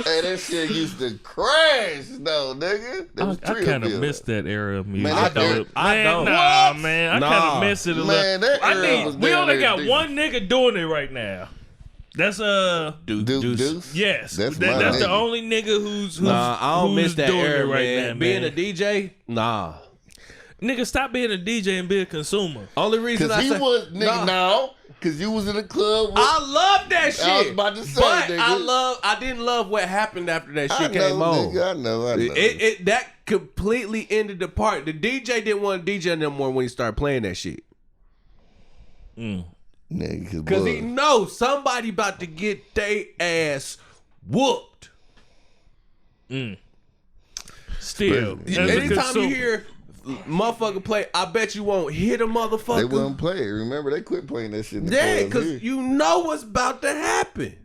Hey, that shit used to crash though, nigga. I kind of missed that era of music. Man, I don't. Nah, man. I kind of miss it a Man, little. that era was We down only there got deep. one nigga doing it right now. That's Deuce. Yes. That's That's my the nigga. only nigga who's Nah, I don't who's miss that doing era, it right man. now, Being man. a DJ, nah. Nigga, stop being a DJ and be a consumer. Only reason Cause I he say, was nigga now. Cause you was in the club. With, I love that shit. I was about to say, but nigga. I didn't love what happened after that I shit know, came on. nigga, I know. It that completely ended the part. The DJ didn't want to DJ no more when he started playing that shit. Nigga, Cause he knows somebody about to get their ass whooped. Still. as a Anytime consumer. you hear motherfucker play, I bet you won't hit a motherfucker. they wouldn't play it. Remember, they quit playing that shit. In the Yeah, clubs because here. you know what's about to happen.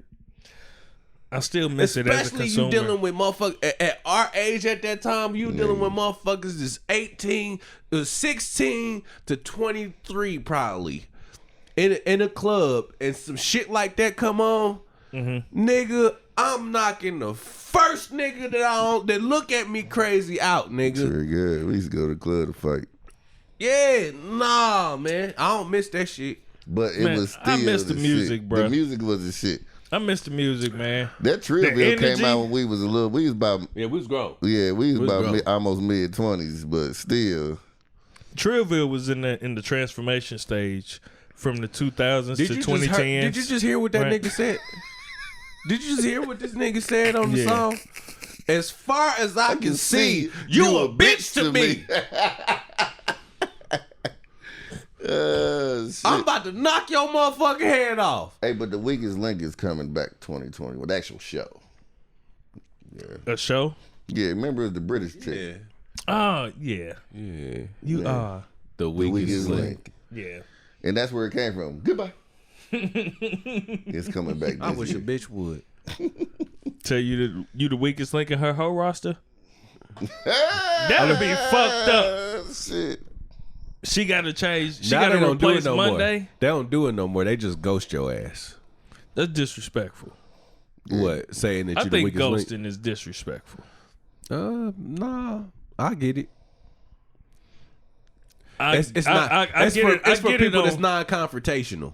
I still miss it as a Especially consumer. you dealing with motherfuckers at our age at that time. You dealing with motherfuckers that's 16 to 23 probably in a club, and some shit like that come on, nigga. I'm knocking the first nigga that look at me crazy out, nigga. Very good. We used to go to the club to fight, Yeah, nah, man. I don't miss that shit. but it Man, was still I miss the music, shit. bro. The music was the shit. I miss the music, man. That Trillville came energy. out when we was a little. We was about Yeah, we was grown. we was about grown. almost mid-20s, but still. Trillville was in the transformation stage from the 2000s to 2010s. Did you just hear what that right? nigga said? Did you just hear what this nigga said on the Yeah. song? As far as I can see, you a bitch to me. Shit. I'm about to knock your motherfucking head off. Hey, but the weakest link is coming back 2020 with actual show. A show? Yeah, remember it was the British chick. Oh, yeah. Yeah. You are. The The weakest weakest link. link. Yeah. And that's where it came from. Goodbye. It's coming back. I this wish year. a bitch would. Tell you the weakest link in her whole roster? That'd be fucked up. Shit. She got to change. She Now got they to don't do it replace no Monday. more. They don't do it no more. They just ghost your ass. That's disrespectful. What? Saying that I you the think weakest link? ghosting is disrespectful. Nah. I get it. I It's I- not. I it's get for, it. I it's for get it people on- that's non-confrontational.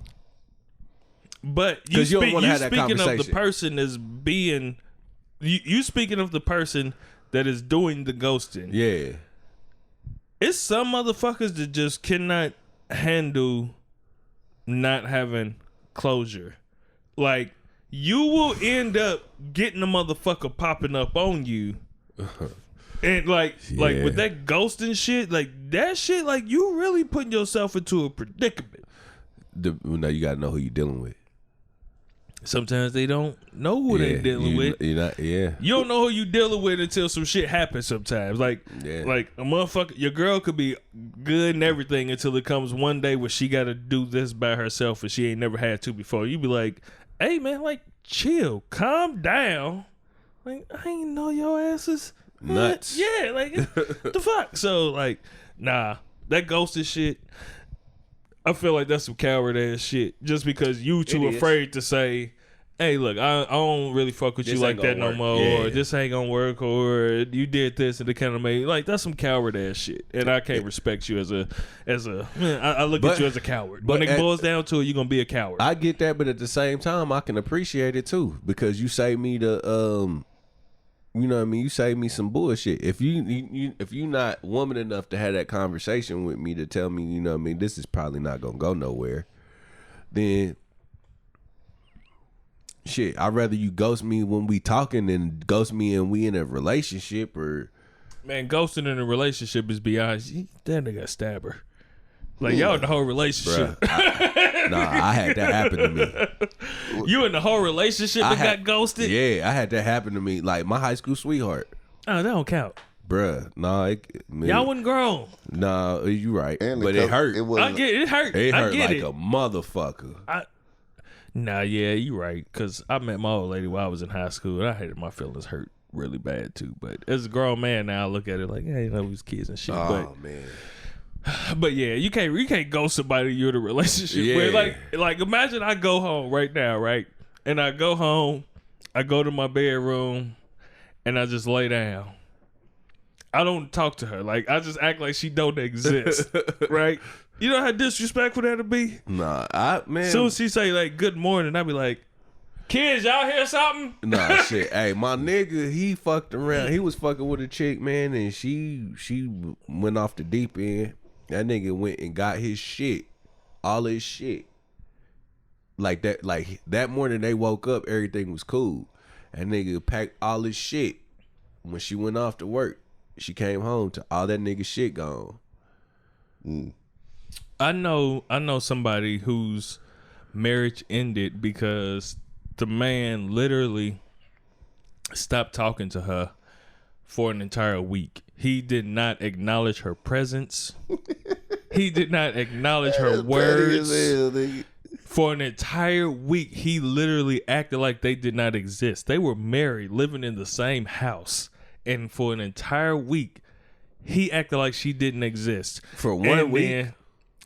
But 'Cause you don't wanna have that speaking of the conversation. person as being you speaking of the person that is doing the ghosting. Yeah. It's some motherfuckers that just cannot handle not having closure. Like you will end up getting a motherfucker popping up on you. And like with that ghosting shit, like that shit, like you really putting yourself into a predicament. Now you gotta know who you're dealing with. Sometimes they don't know who they dealing with. You're not, yeah. You don't know who you dealing with until some shit happens sometimes. Like Yeah. like a motherfucker, your girl could be good and everything until it comes one day where she got to do this by herself and she ain't never had to before. You be like, hey man, like chill, calm down. Like I ain't know your ass is Nuts. Yeah, like the fuck. So like, nah, that ghosted shit. I feel like that's some coward ass shit. Just because you too It is. afraid to say, hey, look, I don't really fuck with This you like ain't that gonna no work. more, Yeah. or this ain't gonna work, or you did this and it kind of made like that's some coward ass shit, and I can't respect you as a I look But- at you as a coward. but When it at- boils down to it, you're gonna be a coward. I get that, but at the same time, I can appreciate it too because you saved me you know what I mean, you save me some bullshit. If you not woman enough to have that conversation with me to tell me, you know what I mean, this is probably not gonna go nowhere, then shit, I'd rather you ghost me when we talking than ghost me and we in a relationship. Or man, ghosting in a relationship is beyond. That nigga stabber. Like y'all in the whole relationship. I had that happen to me. You in the whole relationship and got ghosted? Yeah, I had that happen to me. Like my high school sweetheart. Oh, that don't count. Bruh, y'all wasn't grown. Nah, you right. But it hurt. I get it. It hurt. It hurt like it. a motherfucker. Nah, yeah, you right. Because I met my old lady while I was in high school, and I hated my feelings hurt really bad too. But as a grown man now, I look at it like, hey, you know, we was kids and shit. Oh man. But yeah, you can't go somebody you're in a relationship with. Like imagine I go home right now, right? And I go home, I go to my bedroom, and I just lay down. I don't talk to her. Like I just act like she don't exist, right? You know how disrespectful that'll be? Nah, man. Soon as she say like good morning, I be like, kids, y'all hear something? Nah, shit. Hey, my nigga, he fucked around. He was fucking with a chick, man, and she went off the deep end. That nigga went and got his shit, all his shit. Like that morning they woke up, everything was cool. That nigga packed all his shit. When she went off to work, she came home to all that nigga shit gone. I know somebody whose marriage ended because the man literally stopped talking to her for an entire week. He did not acknowledge her presence. He did not acknowledge her words. For an entire week, he literally acted like they did not exist. They were married, living in the same house. And for an entire week, he acted like she didn't exist. For 1 week? Then,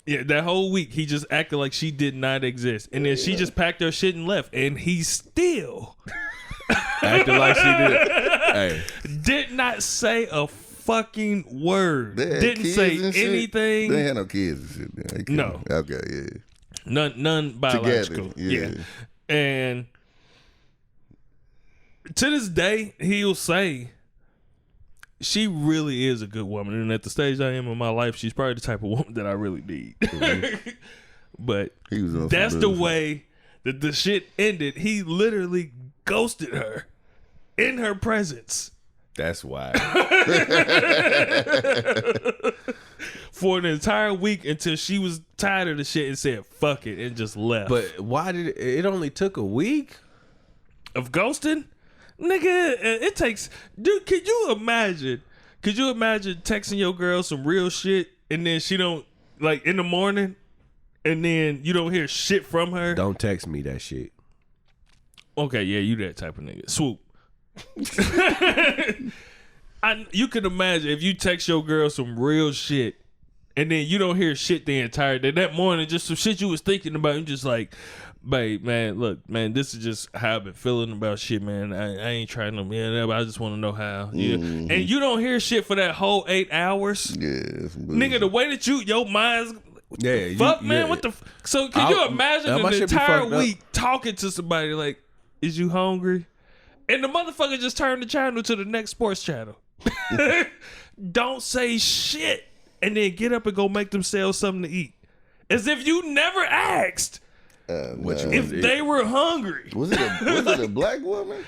yeah, that whole week, he just acted like she did not exist. And then she just packed her shit and left. And he still acted like she did. Hey. Did not say a fucking word. Didn't say anything. They had no kids and shit. No. Okay, yeah. None biological. Together, yeah. And to this day, he'll say, she really is a good woman. And at the stage I am in my life, she's probably the type of woman that I really need. Mm-hmm. But that's the way that the shit ended. He literally ghosted her in her presence. That's why. For an entire week until she was tired of the shit and said, fuck it, and just left. But why did it only took a week? Of ghosting? Nigga, it takes... Dude, could you imagine texting your girl some real shit and then she don't... Like, in the morning, and then you don't hear shit from her? Don't text me that shit. Okay, yeah, you that type of nigga. Swoop. You can imagine if you text your girl some real shit and then you don't hear shit the entire day. That morning, just some shit you was thinking about, you just like, babe, man, look, man, this is just how I've been feeling about shit, man. I ain't trying to, man, but I just want to know how. Yeah. Mm-hmm. And you don't hear shit for that whole 8 hours. Yeah. Nigga, the way that your mind's, fuck, man, what the so can you imagine an entire week talking to somebody like, is you hungry? And the motherfucker just turned the channel to the next sports channel. Don't say shit. And then get up and go make themselves something to eat. As if you never asked if they were hungry. Was it a black woman?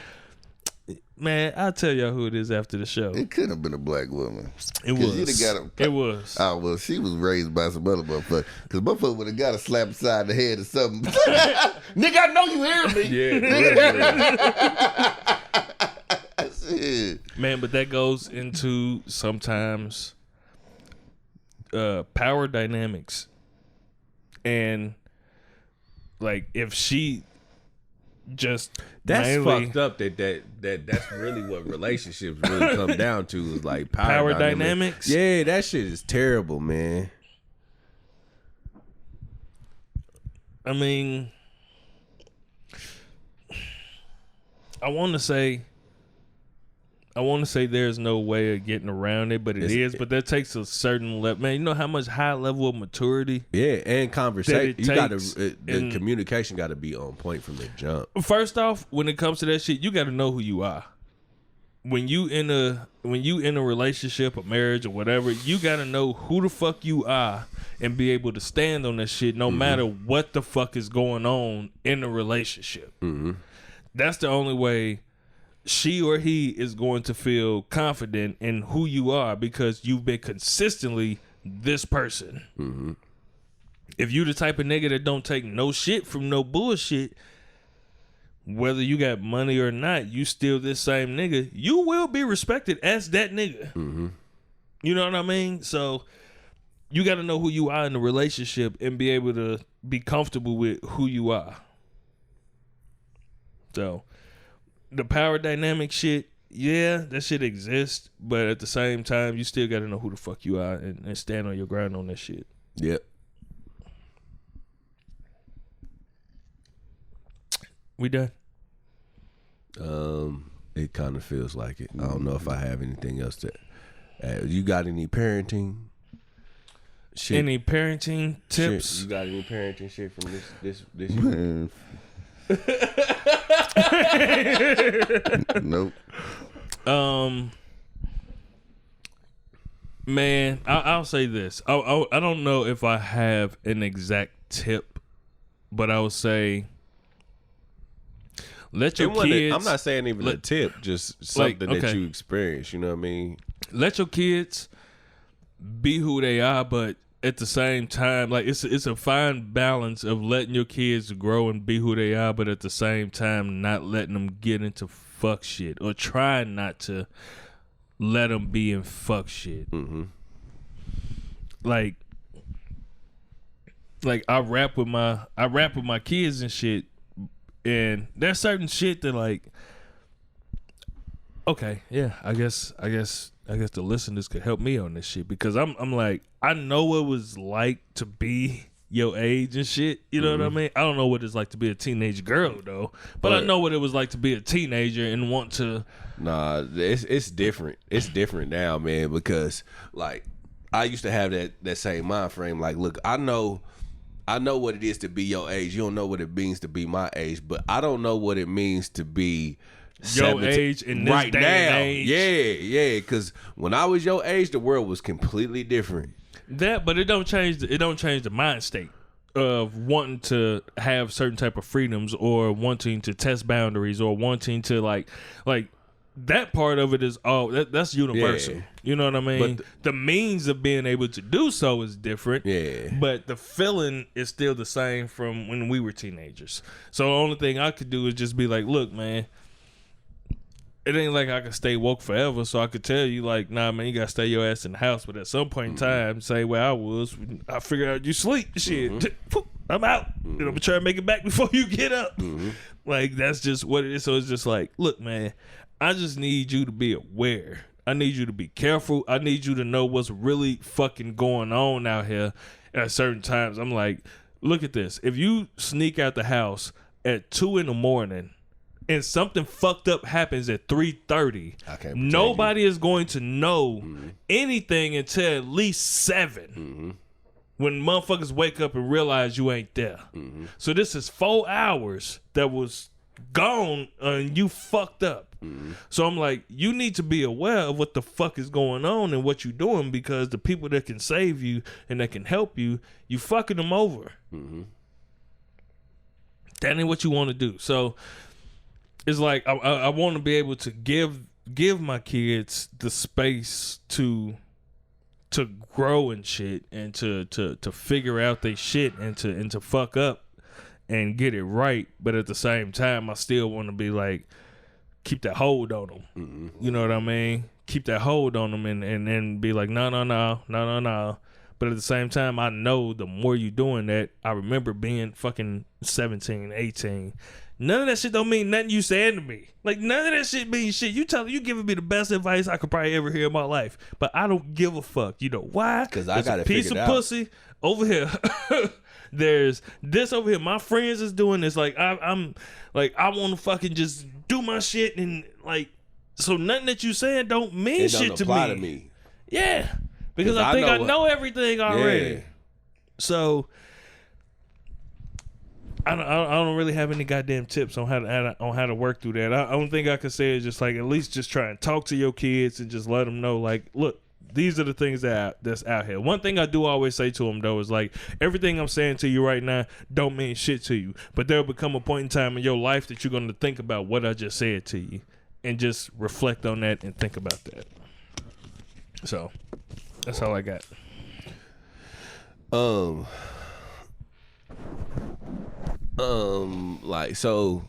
Man, I'll tell y'all who it is after the show. It couldn't have been a black woman. It was. It was. Oh, well, she was raised by some other motherfucker. Because motherfucker would have got a slap beside the head or something. Nigga, I know you hear me. Yeah. Man, but that goes into sometimes power dynamics. And like if she just that's fucked up that's really what relationships really come down to is like power dynamics. Yeah, that shit is terrible, man. I mean, I want to say there's no way of getting around it, but it is. But that takes a certain level. Man, you know how much high level of maturity? Yeah, and conversation. You got to the communication got to be on point from the jump. First off, when it comes to that shit, you got to know who you are. when you in a relationship or marriage or whatever, you gotta know who the fuck you are and be able to stand on that shit no matter what the fuck is going on in the relationship. That's the only way she or he is going to feel confident in who you are, because you've been consistently this person. If you the type of nigga that don't take no shit from no bullshit, whether you got money or not, you still this same nigga, you will be respected as that nigga. You know what I mean? So you got to know who you are in the relationship and be able to be comfortable with who you are. So the power dynamic shit, yeah, that shit exists, but at the same time, you still got to know who the fuck you are and stand on your ground on that shit. Yep. We done? It kind of feels like it. I don't know if I have anything else to add. You got any parenting shit? Any parenting tips? Shit. You got any parenting shit from this year? Nope. Man, I'll say this. I don't know if I have an exact tip, but I would say let your kids. I'm not saying even a tip, just something that you experience. You know what I mean? Let your kids be who they are, but at the same time, like it's a fine balance of letting your kids grow and be who they are, but at the same time not letting them get into fuck shit or trying not to let them be in fuck shit. Like I rap with my kids and shit. And there's certain shit that like, okay, yeah, I guess the listeners could help me on this shit, because I'm like, I know what it was like to be your age and shit. You know what I mean? I don't know what it's like to be a teenage girl though, but I know what it was like to be a teenager and want to. Nah, it's different. It's different now, man, because like I used to have that same mind frame. Like, look, I know what it is to be your age. You don't know what it means to be my age, but I don't know what it means to be your age in this right day now. And age. Yeah, because when I was your age, the world was completely different. But it don't change the mind state of wanting to have certain type of freedoms or wanting to test boundaries or wanting to like that part of it is all that's universal. Yeah. You know what I mean? But the means of being able to do so is different. Yeah. But the feeling is still the same from when we were teenagers. So the only thing I could do is just be like, look, man, it ain't like I can stay woke forever, so I could tell you like, nah, man, you gotta stay your ass in the house. But at some point in time, same way I was, I figured out you sleep. Shit, I'm out. I'm gonna try to make it back before you get up. Like that's just what it is. So it's just like, look, man, I just need you to be aware. I need you to be careful. I need you to know what's really fucking going on out here at certain times. I'm like, look at this. If you sneak out the house at 2 a.m. and something fucked up happens at 3:30, nobody is going to know anything until at least 7. When motherfuckers wake up and realize you ain't there. So this is 4 hours that was gone and you fucked up. So I'm like, you need to be aware of what the fuck is going on and what you're doing, because the people that can save you and that can help you, you fucking them over. That ain't what you want to do. So it's like I want to be able to give my kids the space to grow and shit and to figure out they shit and to fuck up and get it right. But at the same time, I still want to be like, keep that hold on them. You know what I mean? Keep that hold on them and then be like, no. But at the same time, I know the more you doing that, I remember being fucking 17, 18. None of that shit don't mean nothing you saying to me. Like, none of that shit means shit. You giving me the best advice I could probably ever hear in my life. But I don't give a fuck. You know why? Because I got a piece of pussy over here. There's this over here. My friends is doing this. Like, I'm like, I want to fucking just do my shit. And, like, so nothing that you saying don't mean shit to me. Yeah. Because I think I know everything already. Yeah. So I don't really have any goddamn tips on how to work through that. I don't think I could say it's just like, at least just try and talk to your kids and just let them know, like, look, these are the things that's out here. One thing I do always say to them though is like, everything I'm saying to you right now don't mean shit to you, but there'll become a point in time in your life that you're going to think about what I just said to you and just reflect on that and think about that. So that's all I got. Like, so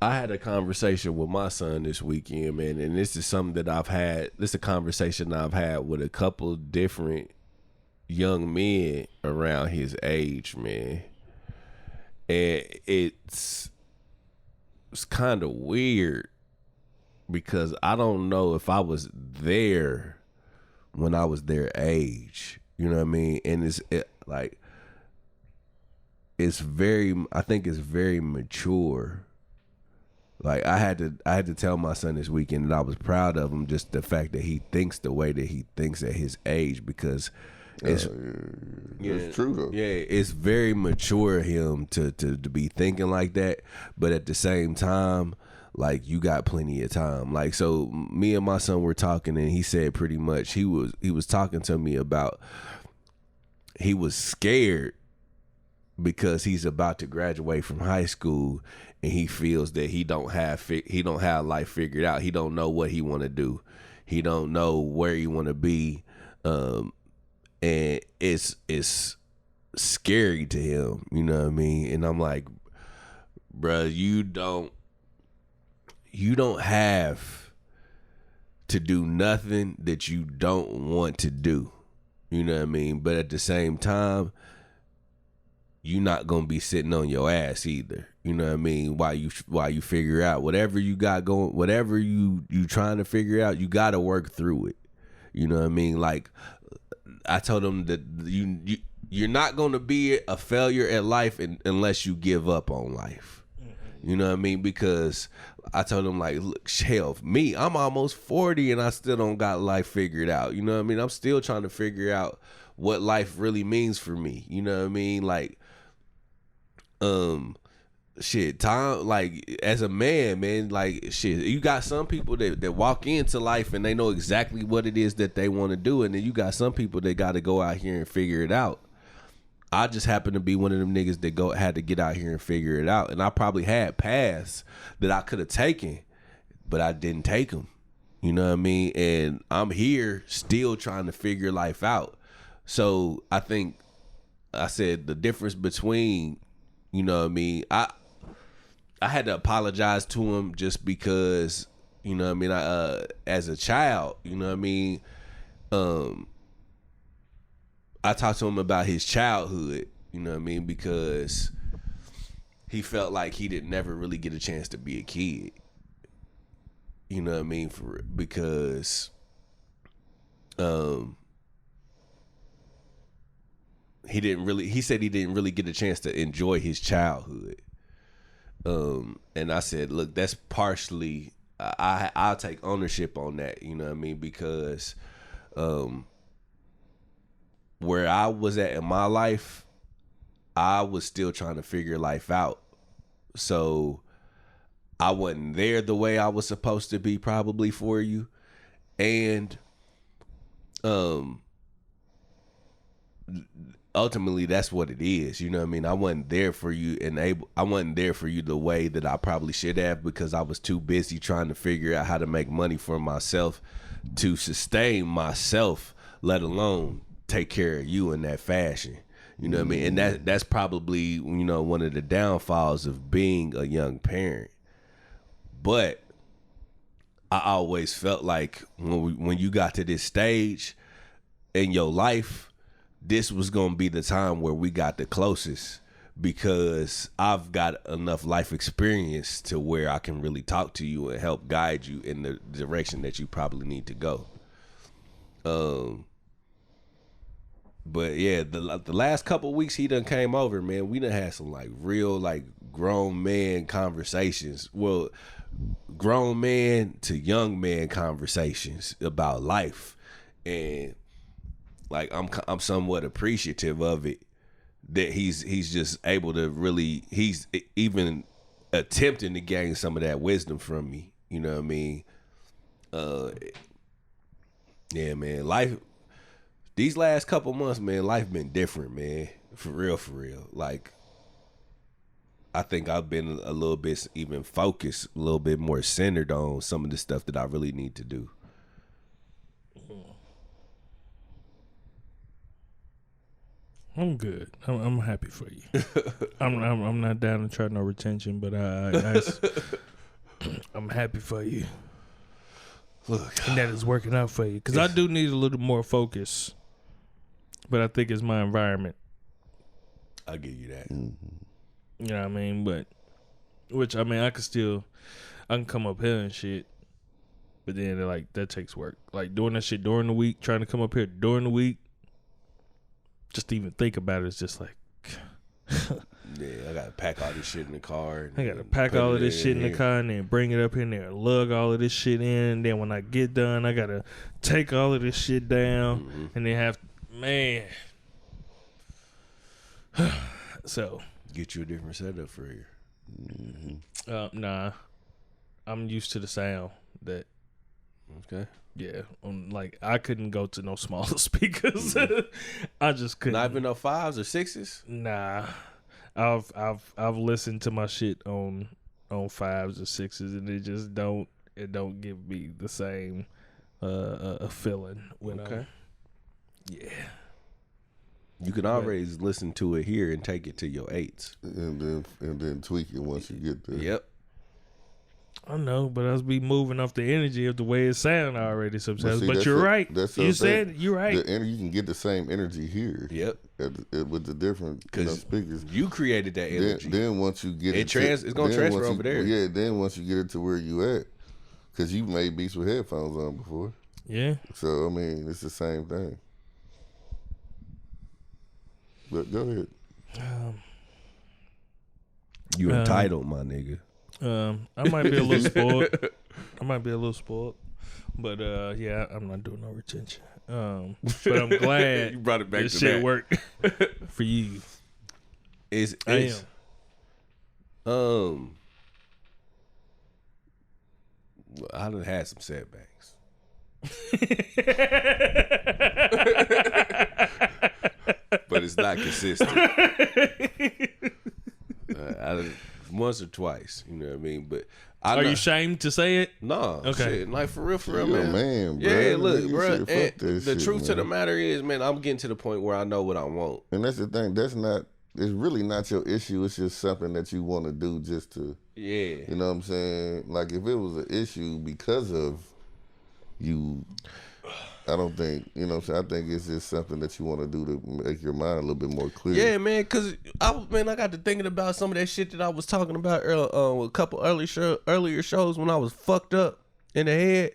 I had a conversation with my son this weekend, man, and this is something that this is a conversation I've had with a couple different young men around his age, man. And it's kind of weird because I don't know if I was there when I was their age, you know what I mean? And I think it's very mature. Like, I had to tell my son this weekend that I was proud of him, just the fact that he thinks the way that he thinks at his age, because it's true though. Yeah, it's very mature of him to be thinking like that, but at the same time, like, you got plenty of time. Like, so me and my son were talking, and he said pretty much he was talking to me about, he was scared because he's about to graduate from high school and he feels that he don't have life figured out. He don't know what he want to do. He don't know where he want to be. And it's scary to him, you know what I mean? And I'm like, bruh, you don't have to do nothing that you don't want to do. You know what I mean? But at the same time, you're not gonna be sitting on your ass either. You know what I mean? While you figure out whatever you got going, whatever you trying to figure out, you got to work through it. You know what I mean? Like, I told him that you're not gonna be a failure at life unless you give up on life. You know what I mean? Because I told him, like, look, hell, me, I'm almost 40 and I still don't got life figured out. You know what I mean? I'm still trying to figure out what life really means for me. You know what I mean? Like, time, like, as a man, like, shit, you got some people that walk into life and they know exactly what it is that they want to do, and then you got some people that got to go out here and figure it out. I just happen to be one of them niggas that had to get out here and figure it out, and I probably had paths that I could have taken, but I didn't take them. You know what I mean? And I'm here still trying to figure life out. So I think I said the difference between, you know what I mean, I had to apologize to him just because, you know what I mean, as a child, you know what I mean, I talked to him about his childhood, you know what I mean, because he felt like he didn't never really get a chance to be a kid. You know what I mean? Because he said he didn't really get a chance to enjoy his childhood. And I said, look, that's partially, I'll take ownership on that, you know what I mean? Because where I was at in my life, I was still trying to figure life out. So I wasn't there the way I was supposed to be probably for you. And ultimately that's what it is. You know what I mean? I wasn't there for you I wasn't there for you the way that I probably should have, because I was too busy trying to figure out how to make money for myself to sustain myself, let alone take care of you in that fashion. You know what I mean? And that's probably, you know, one of the downfalls of being a young parent. But I always felt like when you got to this stage in your life, this was going to be the time where we got the closest, because I've got enough life experience to where I can really talk to you and help guide you in the direction that you probably need to go. But yeah, the last couple of weeks he done came over, man. We done had some like real like grown man conversations. Well, grown man to young man conversations about life, and like I'm somewhat appreciative of it, that he's just able to really, he's even attempting to gain some of that wisdom from me. You know what I mean? Yeah, man. Life, these last couple months, man, life been different, man. For real, for real. Like, I think I've been a little bit even focused, a little bit more centered on some of the stuff that I really need to do. I'm good. I'm happy for you. I'm not down to try no retention, but I'm happy for you. Look, and that is working out for you, because I do need a little more focus, but I think it's my environment. I'll give you that. Mm-hmm. You know what I mean? But, which, I mean, I can come up here and shit, but then, like, that takes work. Like, doing that shit during the week, trying to come up here during the week, just to even think about it is just like... Yeah, I got to pack all this shit in the car. I got to pack all of this shit in the car and then bring it up in there and lug all of this shit in. And then when I get done, I got to take all of this shit down and then have... Man. So... Get you a different setup for here. Nah, I'm used to the sound that. Okay. Yeah, like I couldn't go to no smaller speakers. I just couldn't. Not even no 5s or 6s. Nah, I've listened to my shit on 5s or 6s, and it don't give me the same a feeling when I'm. Yeah. You can always listen to it here and take it to your 8s. And then tweak it once you get there. Yep. I know, but I was be moving off the energy of the way it sound already sometimes. But see, you're right. You said you're right. The energy, you can get the same energy here. Yep. With the different speakers. You created that energy. Then once you get it's gonna transfer over there. Yeah. Then once you get it to where you at, because you made beats with headphones on before. Yeah. So I mean, it's the same thing. But go ahead. You entitled, my nigga. I might be a little spoiled. But yeah, I'm not doing no retention. But I'm glad you brought it back this to shit that. worked for you. I done had some setbacks. But it's not consistent. Once or twice, you know what I mean? But are you ashamed to say it? No, okay. Shit, like for real, You're man. Bro. Yeah, look, Nigga, bro. fuck that The shit, truth to man. the matter is, man, I'm getting to the point where I know what I want. And that's the thing. It's really not your issue. It's just something that you want to do just to. Yeah. You know what I'm saying? Like if it was an issue because of you, I don't think, you know what I'm saying? I think it's just something that you want to do to make your mind a little bit more clear. Yeah, man, because I got to thinking about some of that shit that I was talking about with a couple earlier shows when I was fucked up in the head.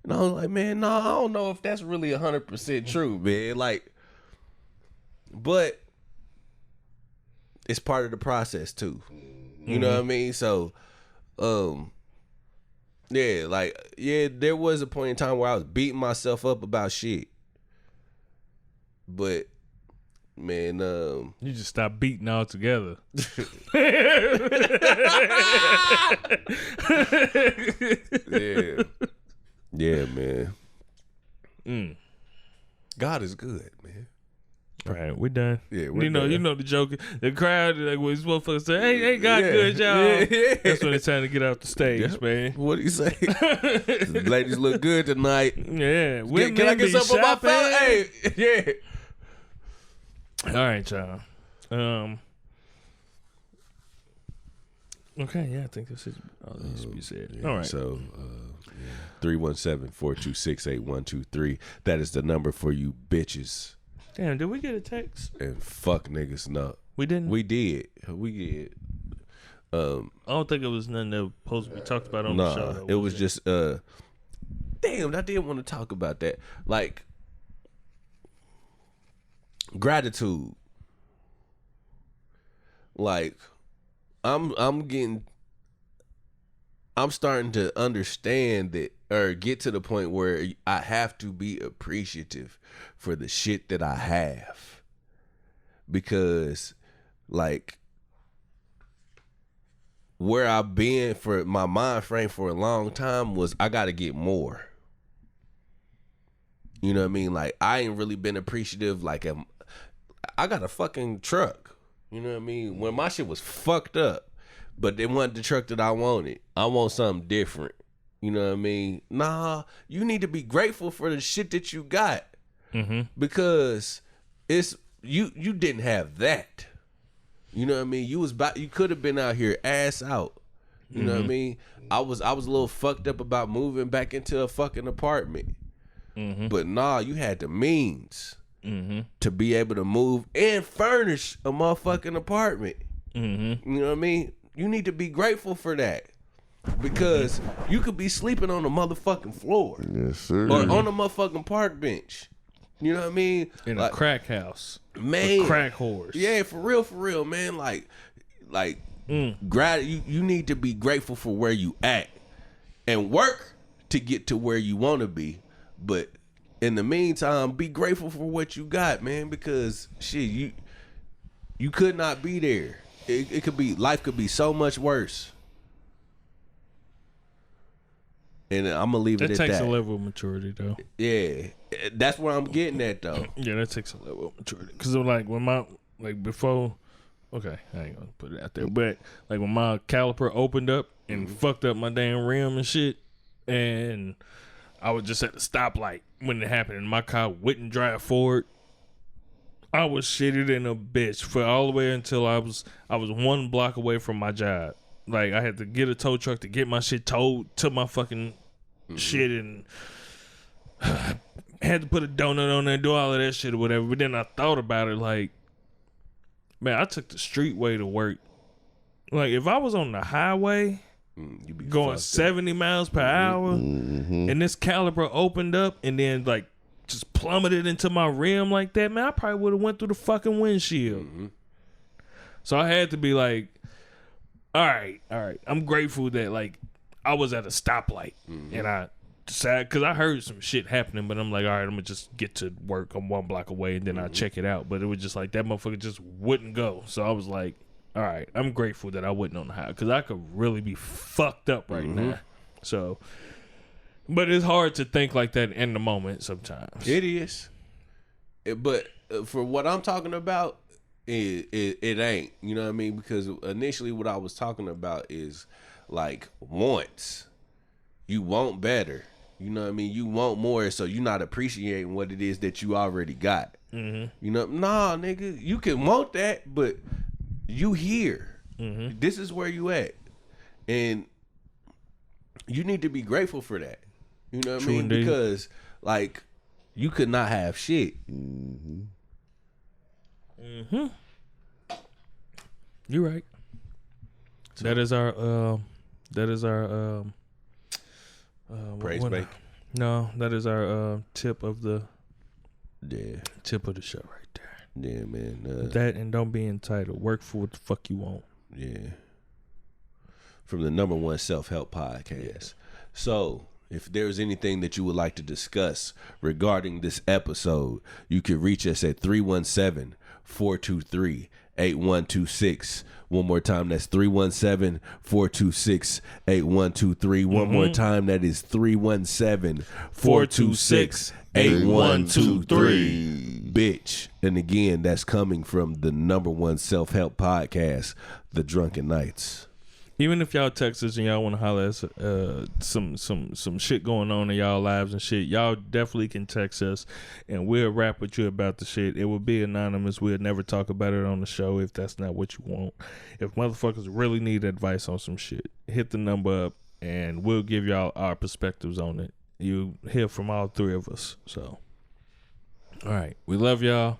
And I was like, man, I don't know if that's really 100% true, man. Like, but it's part of the process, too. You know what I mean? So, yeah, there was a point in time where I was beating myself up about shit. But, man, you just stop beating altogether. Yeah. Yeah, man. God is good, man. All right, we're done. Yeah, we're done. You know the joke. The crowd, like when these motherfuckers say, "Hey, God, good y'all." Yeah. That's when it's time to get off the stage, man. What do you say? The ladies look good tonight. Yeah, Can I get something for my fella? Hey, yeah. All right, y'all. Okay, yeah, I think this is all that needs to be said. Yeah, all right. So, 317-426-8123. That is the number for you bitches. Damn, did we get a text? And fuck niggas, no. We didn't? We did. I don't think it was nothing that was supposed to be talked about on the show. Though, it was just, damn, I did want to talk about that. Like, gratitude. Like, I'm starting to understand that, or get to the point where I have to be appreciative for the shit that I have. because like where I've been for my mind frame for a long time was I got to get more. You know what I mean? Like I ain't really been appreciative. Like I got a fucking truck. You know what I mean? When my shit was fucked up, but it wasn't the truck that I wanted. I want something different. You know what I mean? Nah, you need to be grateful for the shit that you got. Because it's you didn't have that. You know what I mean? You could have been out here ass out. You know what I mean? I was a little fucked up about moving back into a fucking apartment. But nah, you had the means to be able to move and furnish a motherfucking apartment. You know what I mean? You need to be grateful for that. Because you could be sleeping on the motherfucking floor. Yes, sir. Or on a motherfucking park bench. You know what I mean? In a crack house. Man. A crack horse. Yeah, for real, man. Like you need to be grateful for where you at and work to get to where you want to be. But in the meantime, be grateful for what you got, man, because shit, you could not be there. It could be, life could be so much worse. And I'm gonna leave it at that. That takes a level of maturity, though. Yeah, that's where I'm getting at, though. Yeah, that takes a level of maturity. Because like when before, okay, I ain't gonna put it out there, but like when my caliper opened up and fucked up my damn rim and shit, and I was just at the stoplight when it happened, and my car wouldn't drive forward. I was shitted in a bitch for all the way until I was 1 block away from my job. Like, I had to get a tow truck to get my shit towed to my fucking shit, and had to put a donut on there, do all of that shit or whatever. But then I thought about it, like, man, I took the street way to work. Like, if I was on the highway going 70 miles per hour and this caliper opened up and then, like, just plummeted into my rim like that, man, I probably would have went through the fucking windshield. So I had to be like, all right. I'm grateful that, like, I was at a stoplight and I decided, because I heard some shit happening, but I'm like, all right, I'm going to just get to work. I'm 1 block away and then I'll check it out. But it was just like, that motherfucker just wouldn't go. So I was like, all right, I'm grateful that I wasn't on the highway, because I could really be fucked up right now. So, but it's hard to think like that in the moment sometimes. It is. But for what I'm talking about, it ain't. You know what I mean? Because initially what I was talking about is like wants. You want better. You know what I mean? You want more, so you're not appreciating what it is that you already got. You know, nah, nigga, you can want that, but you here. This is where you at. And you need to be grateful for that. You know what I mean? Indeed. Because, like, you could not have shit. You're right. So that is our praise break. No, that is our tip of the show right there. Yeah, man. That, and don't be entitled. Work for what the fuck you want. Yeah. From the #1 self-help podcast. So, if there's anything that you would like to discuss regarding this episode, you can reach us at 317-423-8126. One more time, that's 317-426-8123. One more time, that is 317-426-8123. Bitch. And again, that's coming from the #1 self-help podcast, The Drunken Knights. Even if y'all text us and y'all want to holler at some shit going on in y'all lives and shit, y'all definitely can text us and we'll rap with you about the shit. It will be anonymous. We'll never talk about it on the show if that's not what you want. If motherfuckers really need advice on some shit, hit the number up and we'll give y'all our perspectives on it. You hear from all 3 of us. So, all right. We love y'all.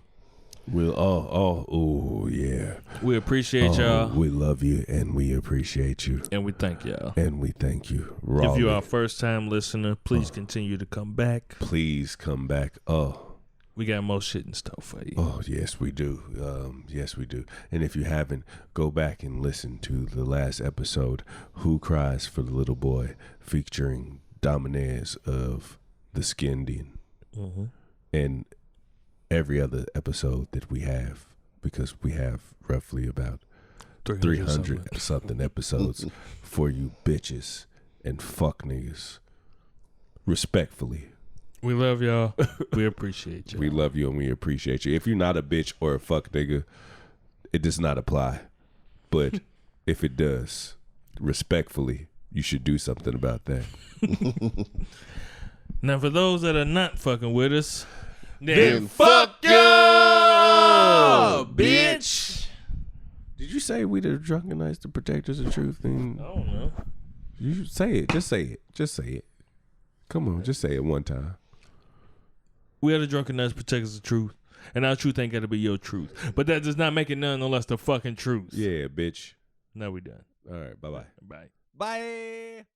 Yeah. We appreciate y'all. We love you and we appreciate you. And we thank y'all. And we thank you. If you're our first time listener, please continue to come back. Please come back. We got more shit in store for you. Oh, yes, we do. Yes, we do. And if you haven't, go back and listen to the last episode, Who Cries for the Little Boy, featuring Dominez of The Skindian. And every other episode that we have because we have roughly about 300 something episodes for you bitches and fuck niggas. Respectfully. We love y'all. We appreciate you. We love you and we appreciate you. If you're not a bitch or a fuck nigga, it does not apply. But if it does, respectfully, you should do something about that. Now, for those that are not fucking with us, Then fuck you, bitch. Did you say we the Drunken Knights, the protectors of truth? And I don't know. you say it. Just say it. Just say it. Come on, just say it one time. We are the Drunken Knights, protectors of truth. And our truth ain't got to be your truth. But that does not make it none unless the fucking truth. Yeah, bitch. Now we done. All right, bye-bye. Bye. Bye.